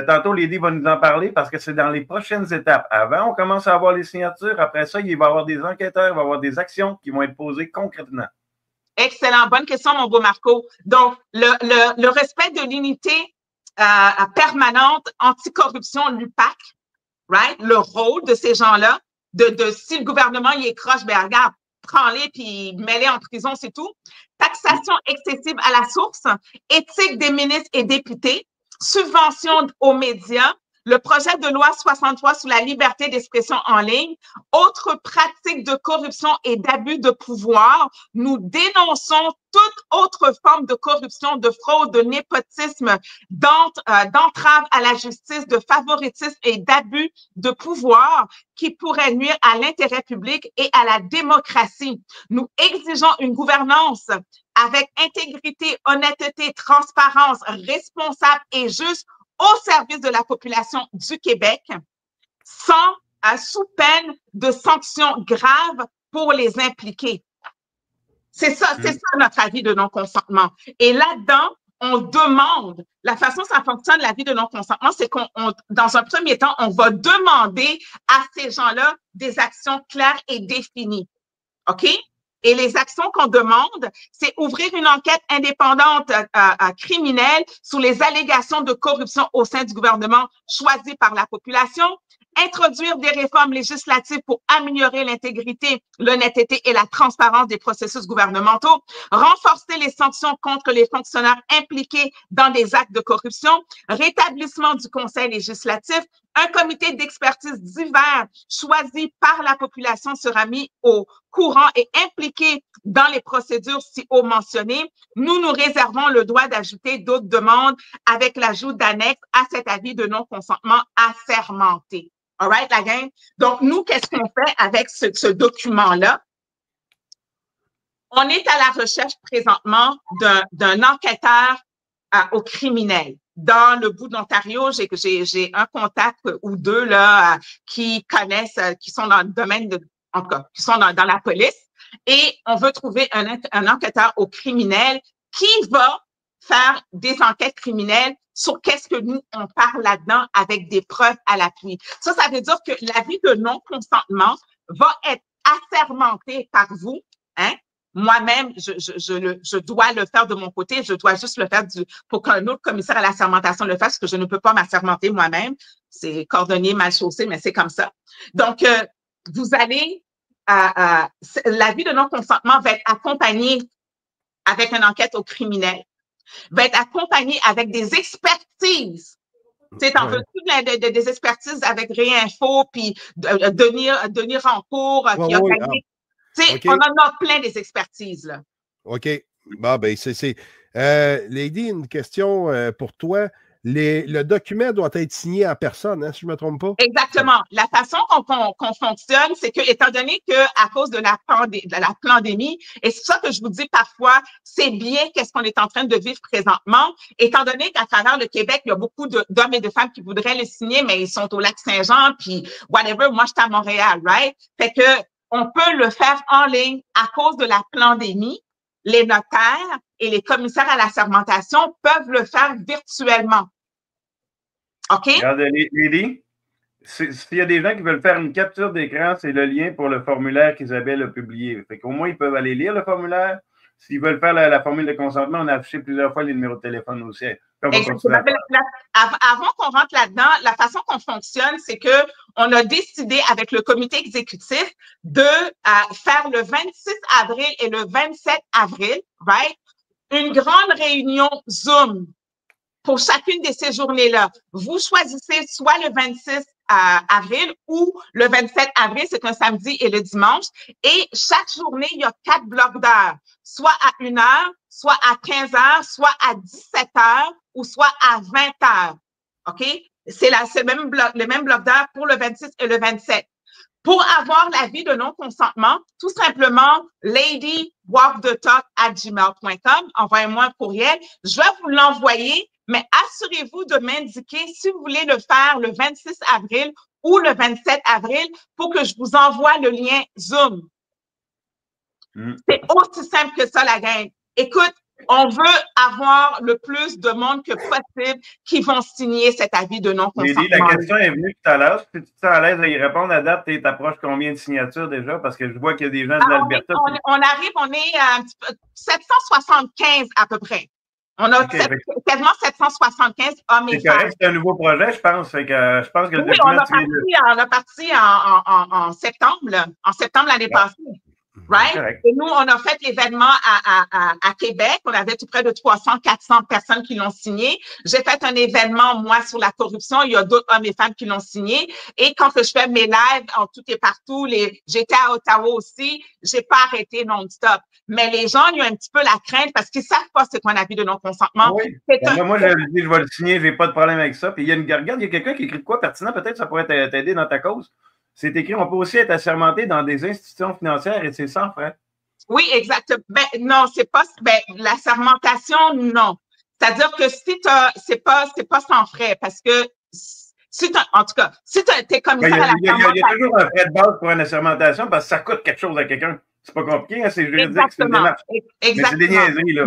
Tantôt, Lydie va nous en parler parce que c'est dans les prochaines étapes. Avant, on commence à avoir les signatures. Après ça, il va y avoir des enquêteurs, il va y avoir des actions qui vont être posées concrètement. Excellent. Bonne question, mon beau Marco. Donc, le respect de l'unité permanente anticorruption, l'UPAC, right? Le rôle de ces gens-là, si le gouvernement y est croche, ben regarde, prends-les puis mets-les en prison, c'est tout. Taxation excessive à la source, éthique des ministres et députés, subvention aux médias, le projet de loi 63 sur la liberté d'expression en ligne, autres pratiques de corruption et d'abus de pouvoir. Nous dénonçons toute autre forme de corruption, de fraude, de népotisme, d'entrave à la justice, de favoritisme et d'abus de pouvoir qui pourraient nuire à l'intérêt public et à la démocratie. Nous exigeons une gouvernance avec intégrité, honnêteté, transparence, responsable et juste au service de la population du Québec, sous peine de sanctions graves pour les impliqués. C'est ça notre avis de non-consentement. Et là-dedans, on demande, la façon dont ça fonctionne, l'avis de non-consentement, c'est dans un premier temps, on va demander à ces gens-là des actions claires et définies. OK? Et les actions qu'on demande, c'est ouvrir une enquête indépendante criminelle sur les allégations de corruption au sein du gouvernement choisi par la population, introduire des réformes législatives pour améliorer l'intégrité, l'honnêteté et la transparence des processus gouvernementaux, renforcer les sanctions contre les fonctionnaires impliqués dans des actes de corruption, rétablissement du Conseil législatif, un comité d'expertise divers choisi par la population sera mis au courant et impliqué dans les procédures si haut mentionnées. Nous nous réservons le droit d'ajouter d'autres demandes avec l'ajout d'annexes à cet avis de non-consentement assermenté. All right, la gang? Donc, nous, qu'est-ce qu'on fait avec ce document-là? On est à la recherche présentement d'un enquêteur au criminel. Dans le bout de l'Ontario, j'ai un contact ou deux là qui connaissent, qui sont dans le domaine de, en tout cas, qui sont dans la police, et on veut trouver un enquêteur au criminel qui va faire des enquêtes criminelles sur qu'est-ce que nous on parle là-dedans avec des preuves à l'appui. Ça veut dire que l'avis de non-consentement va être assermenté par vous, hein? Moi-même, je dois le faire de mon côté. Je dois juste le faire pour qu'un autre commissaire à l'assermentation le fasse, parce que je ne peux pas m'assermenter moi-même. C'est cordonnier mal chaussé, mais c'est comme ça. Donc, vous allez, l'avis de non-consentement va être accompagné avec une enquête au criminel, va être accompagné avec des expertises. C'est en fait des expertises avec Réinfo, puis Denis Rancourt, qui a gagné. Okay. On en a plein des expertises, là. OK. Bon, ben, Lady, une question pour toi. Le document doit être signé en personne, hein, si je ne me trompe pas? Exactement. La façon qu'on fonctionne, c'est que, étant donné qu'à cause de la pandémie, et c'est ça que je vous dis parfois, c'est bien qu'est-ce qu'on est en train de vivre présentement, étant donné qu'à travers le Québec, il y a beaucoup d'hommes et de femmes qui voudraient le signer, mais ils sont au Lac-Saint-Jean, puis whatever, moi, je suis à Montréal, right? Fait que, on peut le faire en ligne à cause de la pandémie. Les notaires et les commissaires à l'assermentation peuvent le faire virtuellement. OK? Regardez, Lady, s'il y a des gens qui veulent faire une capture d'écran, c'est le lien pour le formulaire qu'Isabelle a publié. Fait qu'au moins, ils peuvent aller lire le formulaire. S'ils veulent faire la formule de consentement, on a affiché plusieurs fois les numéros de téléphone aussi. Avant qu'on rentre là-dedans, la façon qu'on fonctionne, c'est que on a décidé avec le comité exécutif de faire le 26 avril et le 27 avril, right, une grande réunion Zoom pour chacune de ces journées-là. Vous choisissez soit le 26 avril ou le 27 avril, c'est un samedi et le dimanche. Et chaque journée, il y a 4 blocs d'heures, soit à 1 heure, soit à 15 heures, soit à 17 heures ou soit à 20 heures. OK? C'est le même bloc d'heures pour le 26 et le 27. Pour avoir l'avis de non-consentement, tout simplement, ladywalkthetalk@gmail.com. Envoyez-moi un courriel. Je vais vous l'envoyer, mais assurez-vous de m'indiquer si vous voulez le faire le 26 avril ou le 27 avril pour que je vous envoie le lien Zoom. C'est aussi simple que ça, la gang. Écoute, on veut avoir le plus de monde que possible qui vont signer cet avis de non-consentement. Lady, la question est venue tout à l'heure. Si tu te sens à l'aise à y répondre, à date, tu t'approches combien de signatures déjà? Parce que je vois qu'il y a des gens de l'Alberta. On est à 775 à peu près. On a quasiment 775 hommes et femmes. C'est correct, c'est un nouveau projet, je pense. Fait que, je pense que le document, on a parti en septembre, là, en septembre l'année passée. Right? Et nous, on a fait l'événement à Québec. On avait tout près de 300-400 personnes qui l'ont signé. J'ai fait un événement, moi, sur la corruption. Il y a d'autres hommes et femmes qui l'ont signé. Et quand je fais mes lives en tout et partout, j'étais à Ottawa aussi, j'ai pas arrêté non-stop. Mais les gens, ils ont un petit peu la crainte parce qu'ils savent pas c'est quoi un avis de non-consentement. Oui. Moi, je dis, je vais le signer, j'ai pas de problème avec ça. Puis regarde, il y a quelqu'un qui écrit de quoi pertinent, peut-être ça pourrait t'aider dans ta cause. C'est écrit, on peut aussi être assermenté dans des institutions financières et c'est sans frais. Oui, exactement. Ben, non, c'est pas, l'assermentation, non. C'est-à-dire que si c'est pas sans frais parce que en tout cas, si t'es commissaire à l'assermentation. Il y a toujours un frais de base pour une assermentation parce que ça coûte quelque chose à quelqu'un. C'est pas compliqué, hein, c'est juridique, c'est une démarche. Exactement. C'est des niaiseries, là.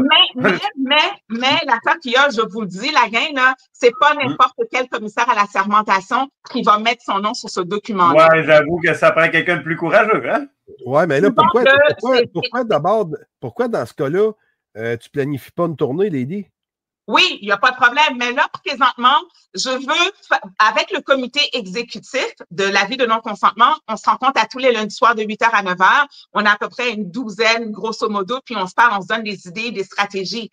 Mais l'affaire qu'il y a, je vous le dis, la gang, là, c'est pas n'importe quel commissaire à l'assermentation qui va mettre son nom sur ce document-là. Ouais, j'avoue que ça prend quelqu'un de plus courageux, hein? Ouais, mais là, pourquoi d'abord, pourquoi dans ce cas-là, tu planifies pas une tournée, Lady? Oui, il n'y a pas de problème. Mais là, présentement, je veux, avec le comité exécutif de l'avis de non-consentement, on se rencontre à tous les lundis soirs de 8h à 9h. On a à peu près une douzaine, grosso modo, puis on se parle, on se donne des idées, des stratégies.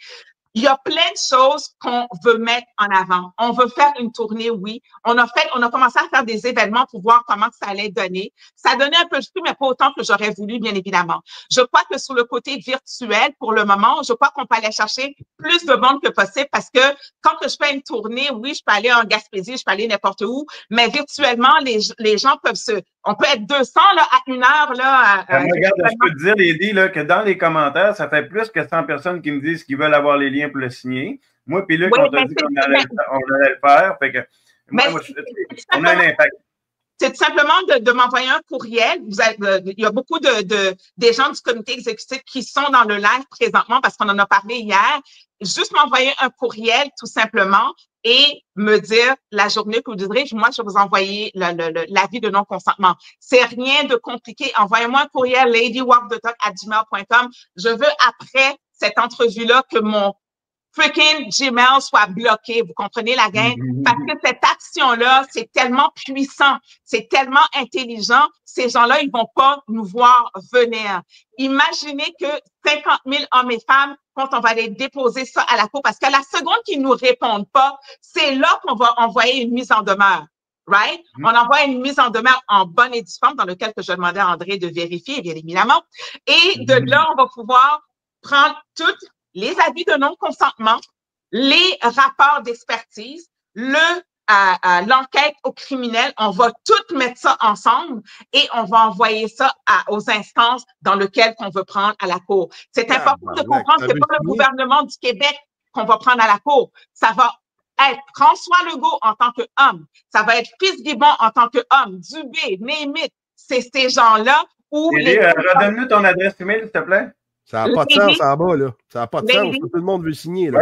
Il y a plein de choses qu'on veut mettre en avant. On veut faire une tournée, oui. On a commencé à faire des événements pour voir comment ça allait donner. Ça donnait un peu de fruit, mais pas autant que j'aurais voulu, bien évidemment. Je crois que sur le côté virtuel, pour le moment, je crois qu'on peut aller chercher plus de monde que possible parce que quand je fais une tournée, oui, je peux aller en Gaspésie, je peux aller n'importe où, mais virtuellement, les gens peuvent on peut être 200 là, à 1 heure. Là, regarde, je peux te dire, Lady, là, que dans les commentaires, ça fait plus que 100 personnes qui me disent qu'ils veulent avoir les liens pour le signer. Moi, puis Luc, on t'a dit qu'on allait le faire. Fait que, on a un impact. C'est tout simplement de m'envoyer un courriel. Il y a beaucoup des gens du comité exécutif qui sont dans le live présentement parce qu'on en a parlé hier. Juste m'envoyer un courriel, tout simplement, et me dire la journée que vous direz, moi, je vais vous envoyer l'avis de non-consentement. C'est rien de compliqué. Envoyez-moi un courriel, ladywalkthetalk@gmail.com. Je veux, après cette entrevue-là, que mon freaking Gmail soit bloqué. Vous comprenez la gang? Parce que cette action-là, c'est tellement puissant, c'est tellement intelligent. Ces gens-là, ils vont pas nous voir venir. Imaginez que 50 000 hommes et femmes, quand on va aller déposer ça à la cour, parce qu'à la seconde qu'ils nous répondent pas, c'est là qu'on va envoyer une mise en demeure. Right? On envoie une mise en demeure en bonne et due forme dans lequel que je demandais à André de vérifier, bien évidemment. Et de là, on va pouvoir prendre toutes les avis de non-consentement, les rapports d'expertise, l'enquête au criminel, on va tout mettre ça ensemble et on va envoyer ça aux instances dans lesquelles qu'on veut prendre à la cour. C'est important de comprendre que c'est pas le gouvernement du Québec qu'on va prendre à la cour. Ça va être François Legault en tant qu'homme. Ça va être Fitzgibbon en tant qu'homme. Dubé, Némit. C'est ces gens-là où redonne-nous ton adresse email, s'il te plaît. Ça n'a pas de sens en bas, là. Ça n'a pas de sens. Tout le monde veut signer, là.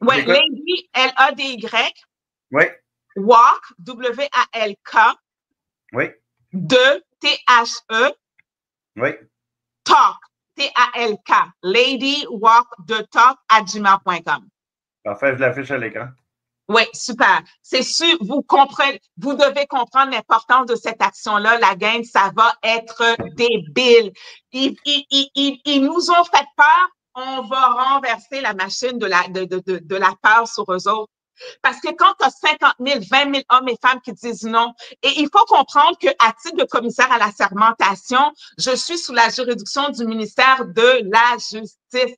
Oui, Lady, L-A-D-Y. Oui. Walk, W-A-L-K. Oui. De, T-H-E. Oui. Talk, T-A-L-K. Lady Walk de Talk @gmail.com. Parfait, je l'affiche à l'écran. Oui, super. C'est sûr, vous devez comprendre l'importance de cette action-là. La gang, ça va être débile. Ils nous ont fait peur. On va renverser la machine de la peur sur eux autres. Parce que quand tu as 50 000, 20 000 hommes et femmes qui disent non, et il faut comprendre qu'à titre de commissaire à la sermentation, je suis sous la juridiction du ministère de la Justice.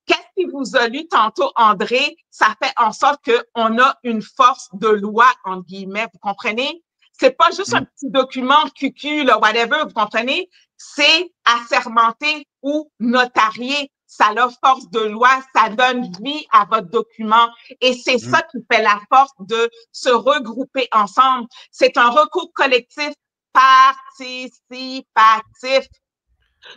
Qu'est-ce qui vous a lu tantôt, André? Ça fait en sorte qu'on a une force de loi, entre guillemets, vous comprenez? C'est pas juste un petit document QQ, là, whatever, vous comprenez? C'est assermenté ou notarié. Ça a force de loi, ça donne vie à votre document. Et c'est ça qui fait la force de se regrouper ensemble. C'est un recours collectif participatif.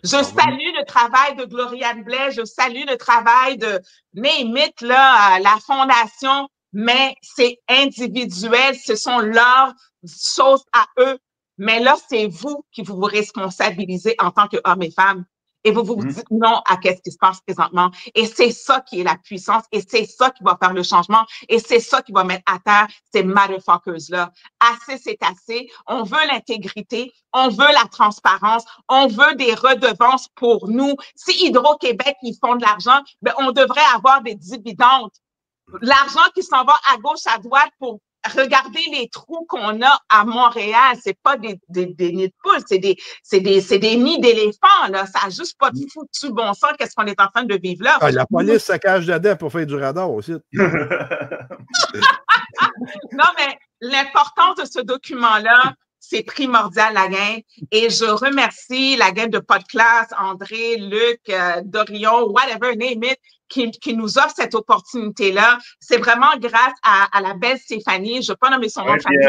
Je salue le travail de Gloriane Blais, je salue le travail de Némit, là, la fondation, mais c'est individuel, ce sont leurs choses à eux. Mais là, c'est vous qui vous responsabilisez en tant qu'hommes et femmes. Et vous vous dites non à qu'est-ce qui se passe présentement. Et c'est ça qui est la puissance. Et c'est ça qui va faire le changement. Et c'est ça qui va mettre à terre ces motherfuckers-là. Assez, c'est assez. On veut l'intégrité. On veut la transparence. On veut des redevances pour nous. Si Hydro-Québec, ils font de l'argent, ben, on devrait avoir des dividendes. L'argent qui s'en va à gauche, à droite pour regardez les trous qu'on a à Montréal, c'est pas des nids de poules, c'est des nids d'éléphants, là. Ça a juste pas de foutu bon sens, qu'est-ce qu'on est en train de vivre là. Ah, la police saccage dedans pour faire du radar aussi. Non, mais l'importance de ce document-là, c'est primordial, la gang. Et je remercie la gang de Podclass, André, Luc, Dorion, whatever, name it, qui nous offre cette opportunité-là. C'est vraiment grâce à la belle Stéphanie. Je ne vais pas nommer son nom de famille.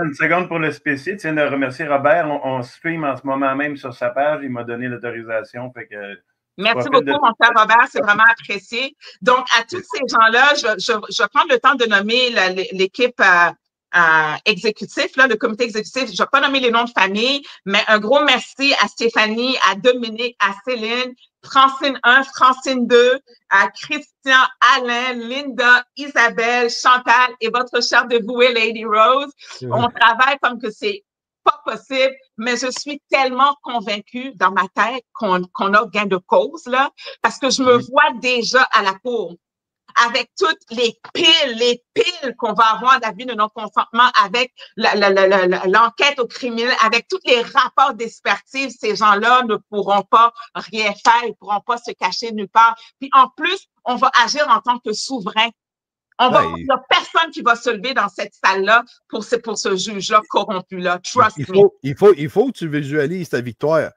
Une seconde pour le spécifique. Tu viens de remercier Robert. On stream en ce moment même sur sa page. Il m'a donné l'autorisation. Merci beaucoup, mon cher Robert. C'est vraiment apprécié. Donc, à tous ces gens-là, je prends le temps de nommer l'équipe exécutif, là, le comité exécutif. Je ne vais pas nommer les noms de famille, mais un gros merci à Stéphanie, à Dominique, à Céline, Francine 1, Francine 2, à Christian, Alain, Linda, Isabelle, Chantal et votre chère dévouée Lady Rose. On travaille comme que c'est pas possible, mais je suis tellement convaincue dans ma tête qu'on a gain de cause, là, parce que je me vois déjà à la cour avec toutes les piles qu'on va avoir d'avis de non-consentement, avec l'enquête au criminel, avec tous les rapports d'expertise, ces gens-là ne pourront pas rien faire, ils ne pourront pas se cacher nulle part. Puis en plus, on va agir en tant que souverain. Il n'y a personne qui va se lever dans cette salle-là pour ce juge-là corrompu-là. Trust me. Il faut que tu visualises ta victoire.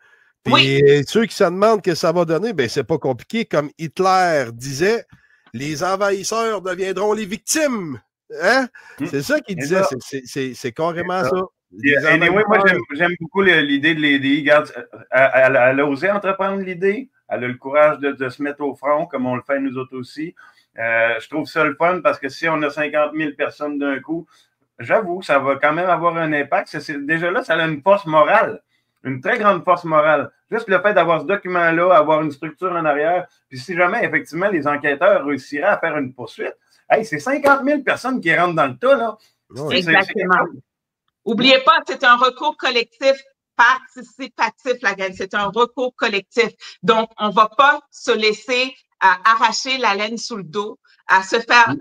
Puis ceux qui se demandent que ça va donner, ben c'est pas compliqué. Comme Hitler disait, les envahisseurs deviendront les victimes. Hein? C'est ça qu'il disait. C'est carrément ça. Anyway, moi, j'aime beaucoup l'idée de Lady. Regarde, elle a osé entreprendre l'idée. Elle a le courage de se mettre au front, comme on le fait nous autres aussi. Je trouve ça le fun parce que si on a 50 000 personnes d'un coup, j'avoue, ça va quand même avoir un impact. Déjà là, ça a une force morale, une très grande force morale. Juste le fait d'avoir ce document-là, avoir une structure en arrière, puis si jamais, effectivement, les enquêteurs réussiraient à faire une poursuite, hey, c'est 50 000 personnes qui rentrent dans le tas, là. Exactement. N'oubliez pas, c'est un recours collectif participatif, la gang. C'est un recours collectif. Donc, on ne va pas se laisser arracher la laine sous le dos, à se faire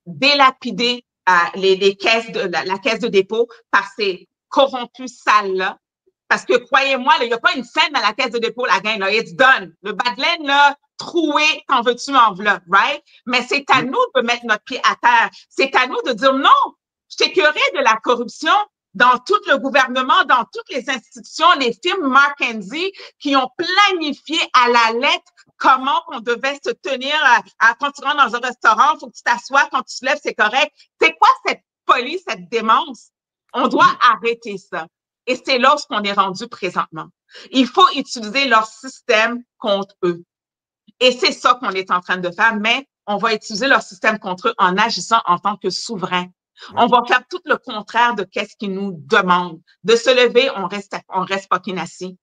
délapider les caisses la caisse de dépôt par ces corrompus sales-là. Parce que, croyez-moi, il n'y a pas une scène dans la caisse de dépôt, la gang, là. It's done. Le bas de laine, là, troué, t'en veux-tu enveloppe, right? Mais c'est à nous de mettre notre pied à terre. C'est à nous de dire non, je t'écœurais de la corruption dans tout le gouvernement, dans toutes les institutions, les firmes McKinsey qui ont planifié à la lettre comment on devait se tenir quand tu rentres dans un restaurant, il faut que tu t'assoies, quand tu te lèves, c'est correct. C'est quoi cette police, cette démence? On doit arrêter ça. Et c'est là où on est rendu présentement. Il faut utiliser leur système contre eux. Et c'est ça qu'on est en train de faire, mais on va utiliser leur système contre eux en agissant en tant que souverain. On va faire tout le contraire de qu'est-ce qu'ils nous demandent. De se lever, on reste fucking assis.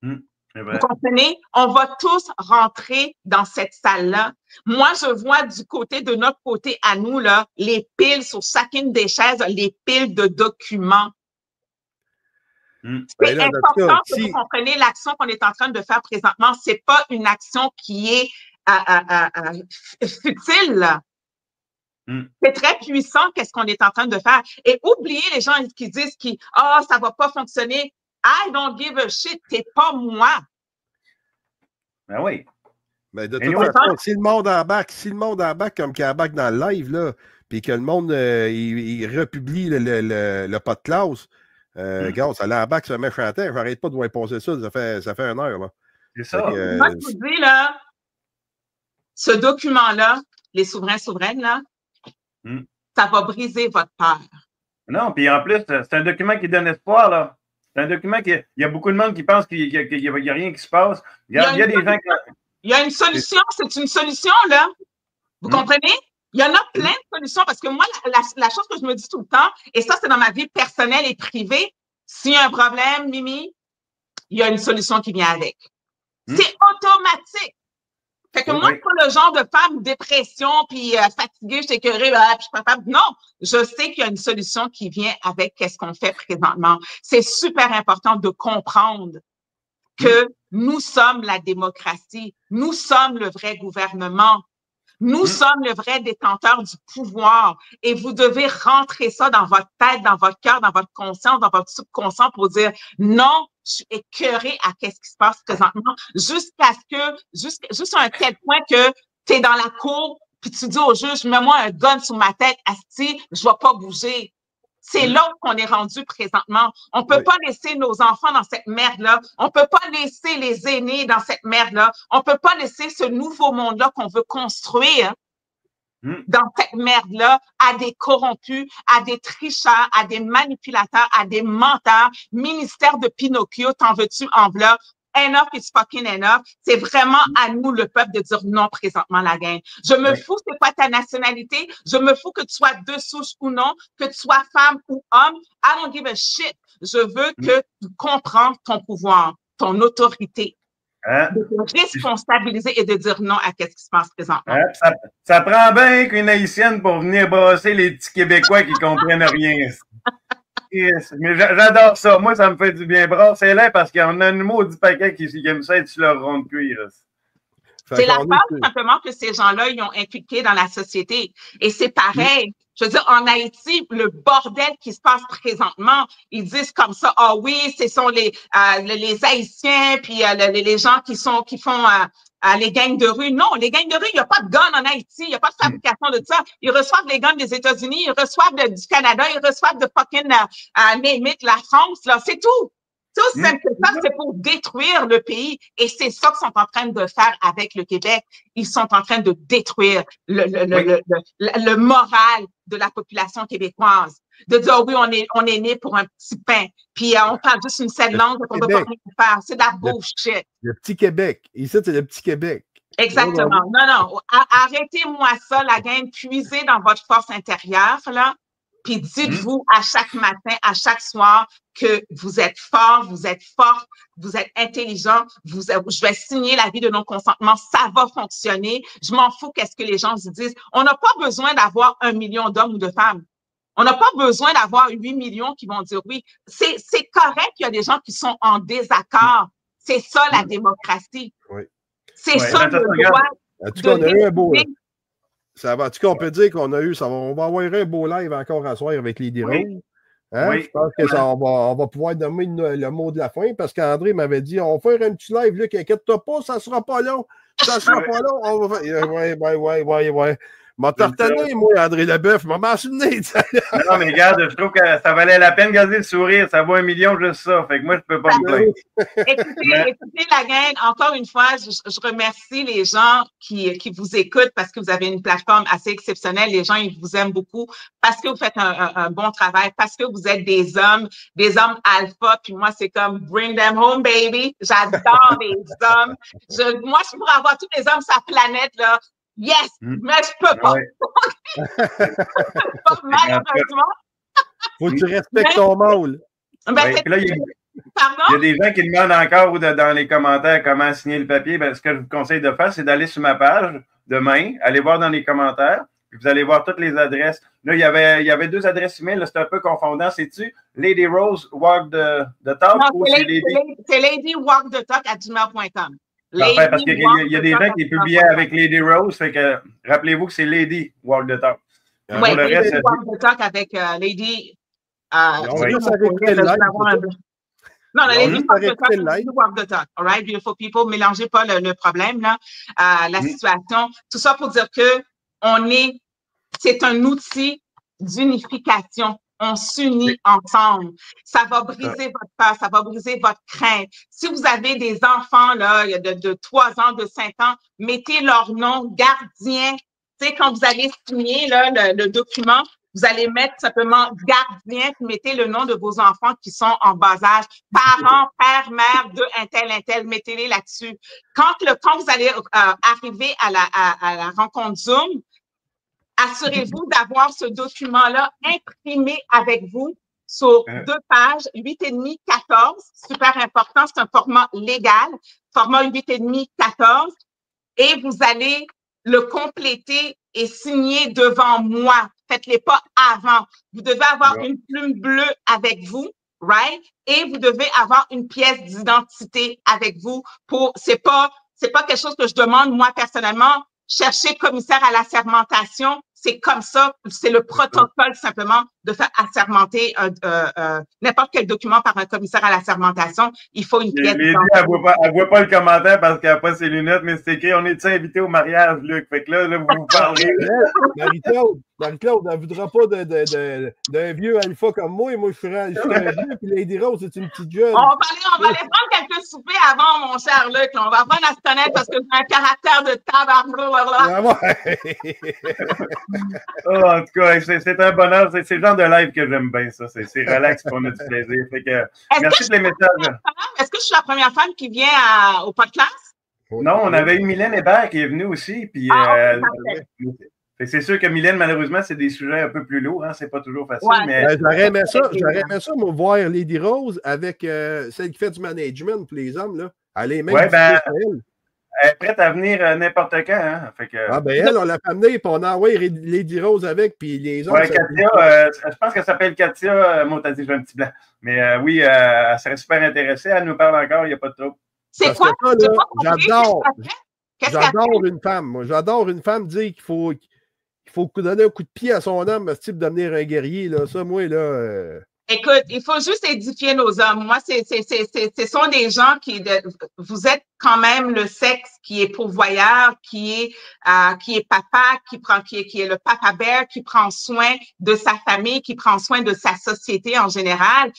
Vous comprenez? On va tous rentrer dans cette salle-là. Moi, je vois du côté de notre côté à nous, là, les piles sur chacune des chaises, les piles de documents. C'est important que vous compreniez l'action qu'on est en train de faire présentement. C'est pas une action qui est futile. C'est très puissant qu'est-ce qu'on est en train de faire. Et oubliez les gens qui disent ça va pas fonctionner. I don't give a shit. T'es pas moi. Ben oui. Mais de toute façon, si le monde embarque comme qu'il embarque dans le live, là, puis que le monde il republie le pas de classe, regarde, ça l'embarque sur un méchant temps. J'arrête pas de vous imposer ça. Ça fait une heure. Là. C'est ça. Moi, je vous dis, là, ce document-là, les souveraines, là, ça va briser votre peur. Non, puis en plus, c'est un document qui donne espoir, là. C'est un document il y a beaucoup de monde qui pense qu'il n'y a rien qui se passe. Il y a des gens qui... Il y a une solution, c'est une solution, là. Vous comprenez? Il y en a plein de solutions parce que moi, la chose que je me dis tout le temps, et ça, c'est dans ma vie personnelle et privée, s'il y a un problème, Mimi, il y a une solution qui vient avec. C'est automatique. Fait que moi, je suis pas le genre de femme dépression, puis fatiguée, je suis écœurée, puis je suis pas capable. Non, je sais qu'il y a une solution qui vient avec qu'est-ce qu'on fait présentement. C'est super important de comprendre que nous sommes la démocratie, nous sommes le vrai gouvernement, nous sommes le vrai détenteur du pouvoir et vous devez rentrer ça dans votre tête, dans votre cœur, dans votre conscience, dans votre subconscient pour dire non, je suis écœurée à qu'est-ce qui se passe présentement jusqu'à un tel point que tu es dans la cour puis tu dis au juge, mets-moi un gun sur ma tête, asti, je vais pas bouger. C'est là qu'on est rendu présentement. On peut pas laisser nos enfants dans cette merde-là. On peut pas laisser les aînés dans cette merde-là. On peut pas laisser ce nouveau monde-là qu'on veut construire dans cette merde-là à des corrompus, à des tricheurs, à des manipulateurs, à des menteurs. Ministère de Pinocchio, t'en veux-tu, enveloppe? enough is fucking enough. C'est vraiment à nous, le peuple, de dire non présentement, la gang. Je me fous c'est quoi ta nationalité. Je me fous que tu sois de souche ou non, que tu sois femme ou homme. I don't give a shit. Je veux que tu comprends ton pouvoir, ton autorité. Hein? De te responsabiliser et de dire non à ce qui se passe présentement. Hein? Ça prend bien qu'une Haïtienne pour venir brasser les petits Québécois qui comprennent rien. Yes. Mais j'adore ça. Moi, ça me fait du bien. Brassez-les parce qu'il y en a un maudit paquet qui aime ça être sur leur rond de cuir. C'est la part simplement que ces gens-là, ils ont inculqué dans la société. Et c'est pareil. Je veux dire, en Haïti, le bordel qui se passe présentement, ils disent comme ça, ah oui, ce sont les Haïtiens, puis les gens qui font les gangs de rue. Non, les gangs de rue, il n'y a pas de guns en Haïti, il n'y a pas de fabrication de ça. Ils reçoivent les guns des États-Unis, ils reçoivent du Canada, ils reçoivent de fucking name it, la France, là, c'est tout. Tout simple que ça, c'est pour détruire le pays. Et c'est ça qu'ils sont en train de faire avec le Québec. Ils sont en train de détruire le moral de la population québécoise. De dire, oui, on est né pour un petit pain. Puis on parle juste une seule langue, on ne peut pas rien faire. C'est de la bullshit. Le petit Québec. Ici, c'est le petit Québec. Exactement. Non. Arrêtez-moi ça, la gang. Puisez dans votre force intérieure, là. Puis dites-vous à chaque matin, à chaque soir, que vous êtes fort, vous êtes forte, vous êtes intelligent, je vais signer l'avis de non-consentement, ça va fonctionner. Je m'en fous qu'est-ce que les gens se disent. On n'a pas besoin d'avoir 1 million d'hommes ou de femmes. On n'a pas besoin d'avoir 8 millions qui vont dire oui. C'est correct qu'il y a des gens qui sont en désaccord. C'est ça la démocratie. Oui. C'est ça le droit. En tout cas, on a eu un beau... Ça va, en tout cas, on peut dire qu'on a eu, on va avoir un beau live encore à soir avec Lady Rose. Hein? Oui. Je pense que on va pouvoir donner le mot de la fin parce qu'André m'avait dit on va faire un petit live, Luc, inquiète-toi pas, ça sera pas long. Ça sera pas long. On va faire... Ouais. M'a tartané, moi, André Leboeuf, m'a mentionné. Non, mais regarde, je trouve que ça valait la peine de garder le sourire. Ça vaut 1 million juste ça. Fait que moi, je peux pas me plaindre. Écoutez, la gang, encore une fois, je remercie les gens qui vous écoutent parce que vous avez une plateforme assez exceptionnelle. Les gens, ils vous aiment beaucoup parce que vous faites un bon travail, parce que vous êtes des hommes alpha. Puis moi, c'est comme bring them home, baby. J'adore les hommes. Moi, je pourrais avoir tous les hommes sur la planète, là. Yes, mais je peux pas. Malheureusement. Faut que tu respectes ton mâle. Puis là, il y a des gens qui demandent encore dans les commentaires comment signer le papier. Ben, ce que je vous conseille de faire, c'est d'aller sur ma page demain, aller voir dans les commentaires, puis vous allez voir toutes les adresses. Là, il y avait 2 adresses email, c'est un peu confondant. C'est-tu Lady Rose Walk the Talk ou c'est ladywalkthetalk@gmail.com. Parfait, parce qu'il y a des gens qui publiaient avec Lady Rose, fait que rappelez-vous que c'est Lady Walk the Talk. Oui, Lady Walk the Talk avec Lady. Non, Lady Walk the Talk. All right, beautiful people, mélangez pas le problème, là, la situation. Tout ça pour dire que c'est un outil d'unification. On s'unit ensemble. Ça va briser votre peur, ça va briser votre crainte. Si vous avez des enfants là, de 3 ans, de 5 ans, mettez leur nom gardien. Tu sais, quand vous allez signer là, le document, vous allez mettre simplement gardien, puis mettez le nom de vos enfants qui sont en bas âge. Parents, père, mère, de un tel, mettez-les là-dessus. Quand vous allez arriver à la rencontre Zoom, assurez-vous d'avoir ce document-là imprimé avec vous sur 2 pages, 8,5, 14. Super important, c'est un format légal, format 8,5, 14. Et vous allez le compléter et signer devant moi. Faites-les pas avant. Vous devez avoir une plume bleue avec vous, right? Et vous devez avoir une pièce d'identité avec vous. C'est pas quelque chose que je demande moi personnellement. Chercher commissaire à l'assermentation, c'est comme ça, c'est le protocole simplement de faire assermenter n'importe quel document par un commissaire à l'assermentation. Il faut une pièce. Elle voit pas le commentaire parce qu'elle n'a pas ses lunettes, mais c'est écrit, on est-tu invité au mariage, Luc? Fait que là vous parlez. Marie-Claude, elle ne voudra pas d'un vieux alpha comme moi. Et moi, je serais un vieux. Puis Lady Rose, c'est une petite jeune. On va aller prendre quelques soupers avant, mon cher Luc. On va apprendre à se connaître parce que j'ai un caractère de tabarnak. En tout cas, c'est un bonheur. C'est le genre de live que j'aime bien, ça. C'est relax, on a du plaisir. Fait que, merci de les messages. Est-ce que je suis la première femme qui vient au podcast? Non, on avait eu Mylène Hébert qui est venue aussi. Puis, c'est sûr que Mylène, malheureusement, c'est des sujets un peu plus lourds. Hein, c'est pas toujours facile. Ouais. Mais... J'aurais aimé ça, moi, voir Lady Rose avec celle qui fait du management pour les hommes. Là. Elle est même elle est prête à venir n'importe quand. Hein? Fait que... Ah, ben elle, on l'a amenée, puis on a envoyé Lady Rose avec, puis les hommes. Oui, Katia, je pense qu'elle s'appelle Katia. Moi, t'as dit, j'ai un petit blanc. Mais oui, elle serait super intéressée. Elle nous parle encore, il n'y a pas de trouble. C'est quoi? J'adore une femme. Moi, j'adore une femme dire qu'il faut donner un coup de pied à son homme, ce type de devenir un guerrier. Là. Ça, moi, là. Écoute, il faut juste édifier nos hommes. Moi, ce sont des gens vous êtes quand même le sexe qui est pourvoyeur, qui est papa, qui est le papa bear, qui prend soin de sa famille, qui prend soin de sa société en général.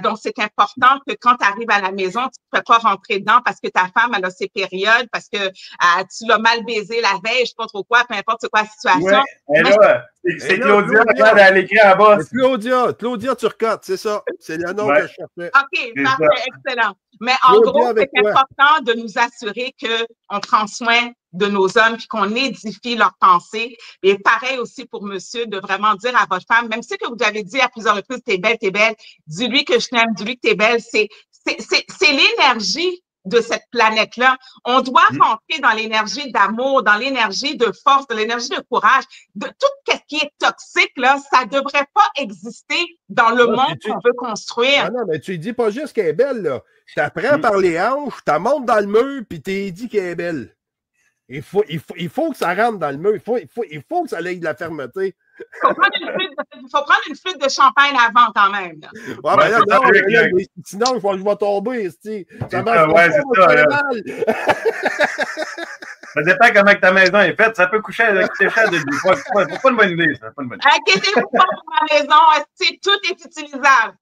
Donc, c'est important que quand tu arrives à la maison, tu ne peux pas rentrer dedans parce que ta femme, elle a ses périodes, parce que tu l'as mal baisé la veille, je ne sais pas trop quoi, peu importe c'est quoi la situation. Ouais, c'est Claudia, regarde, elle écrit en bas. Claudia Turcotte, c'est ça. C'est le nom que je cherchais. OK, parfait, excellent. Mais en gros, c'est important de nous assurer qu'on prend soin de nos hommes puis qu'on édifie leurs pensées. Et pareil aussi pour monsieur, de vraiment dire à votre femme, même si que vous avez dit à plusieurs reprises, t'es belle, dis-lui que je t'aime, dis-lui que t'es belle. C'est l'énergie de cette planète-là. On doit rentrer dans l'énergie d'amour, dans l'énergie de force, de l'énergie de courage. De tout ce qui est toxique, là, ça ne devrait pas exister dans le monde qu'on veut construire. Ah non, mais tu lui dis pas juste qu'elle est belle, là. Tu apprends par les hanches, tu la montes dans le mur, puis tu dis qu'elle est belle. Il faut que ça rentre dans le mur. Il faut que ça ait de la fermeté. Il faut prendre une flûte de champagne avant quand même. Là. Ouais, ben là, non, sinon, je vais tomber. Ça marche pas, ça dépend comment ta maison est faite. Ça peut coucher avec tes chats de vie. C'est pas une bonne idée. Inquiétez-vous pas pour ma maison. Tout est utilisable.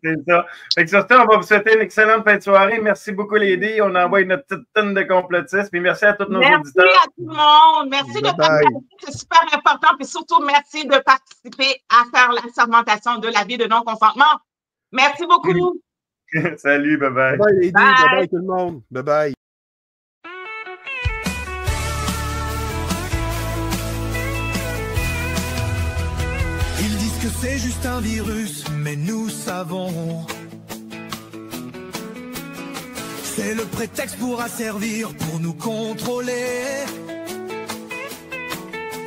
C'est ça. Fait que sur ça, on va vous souhaiter une excellente fin de soirée. Merci beaucoup, Lady. On envoie notre petite tonne de complotistes. Puis merci à tous nos auditeurs. Merci à tout le monde. Merci de participer. C'est super important. Puis surtout, merci de participer à faire la sermentation de l'avis de non-consentement. Merci beaucoup. Salut, bye-bye. Bye-bye, Lady. Bye-bye, tout le monde. Bye-bye. Ils disent que c'est juste un virus, mais nous savons. C'est le prétexte pour asservir, pour nous contrôler.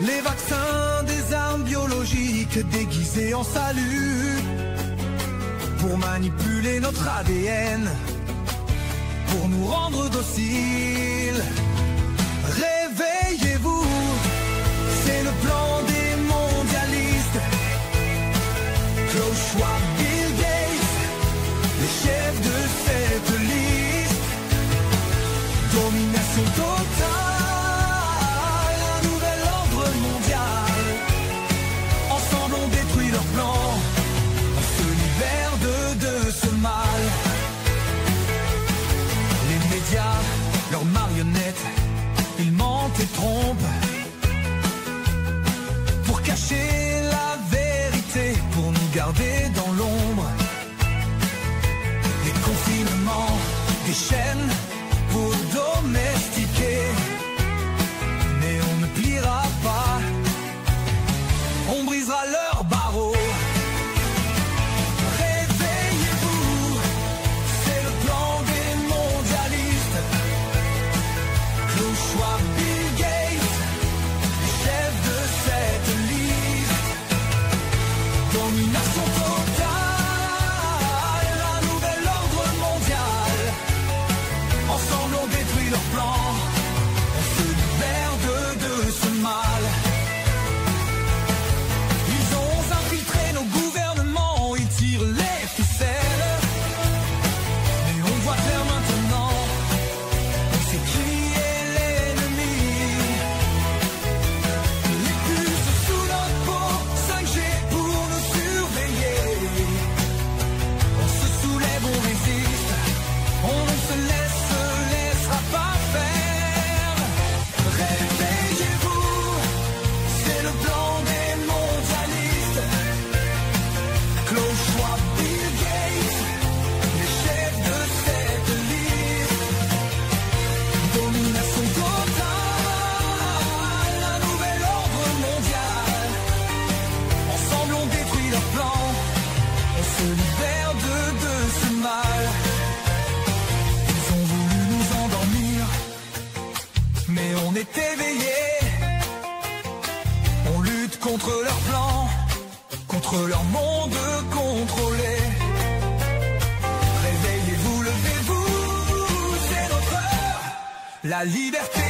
Les vaccins, des armes biologiques déguisées en salut. Pour manipuler notre ADN, pour nous rendre dociles. Réveillez-vous, c'est le plan des mondialistes. Klaus Schwab, Bill Gates, les chefs de cette liste. Domination totale, un nouvel ordre mondial. Ensemble on détruit leur plan, on se libère de ce mal. Les médias, leurs marionnettes, ils mentent et trompent pour cacher la vérité, pour nous garder dans l'ombre. Des confinements, des chaînes pour domestiquer. Mais on ne pliera pas, on brisera leurs barreaux. Réveillez-vous, c'est le plan des mondialistes. Klaus Schwab, Bill Gates, contre leur monde contrôlé. Réveillez-vous, levez-vous, c'est notre heure. La liberté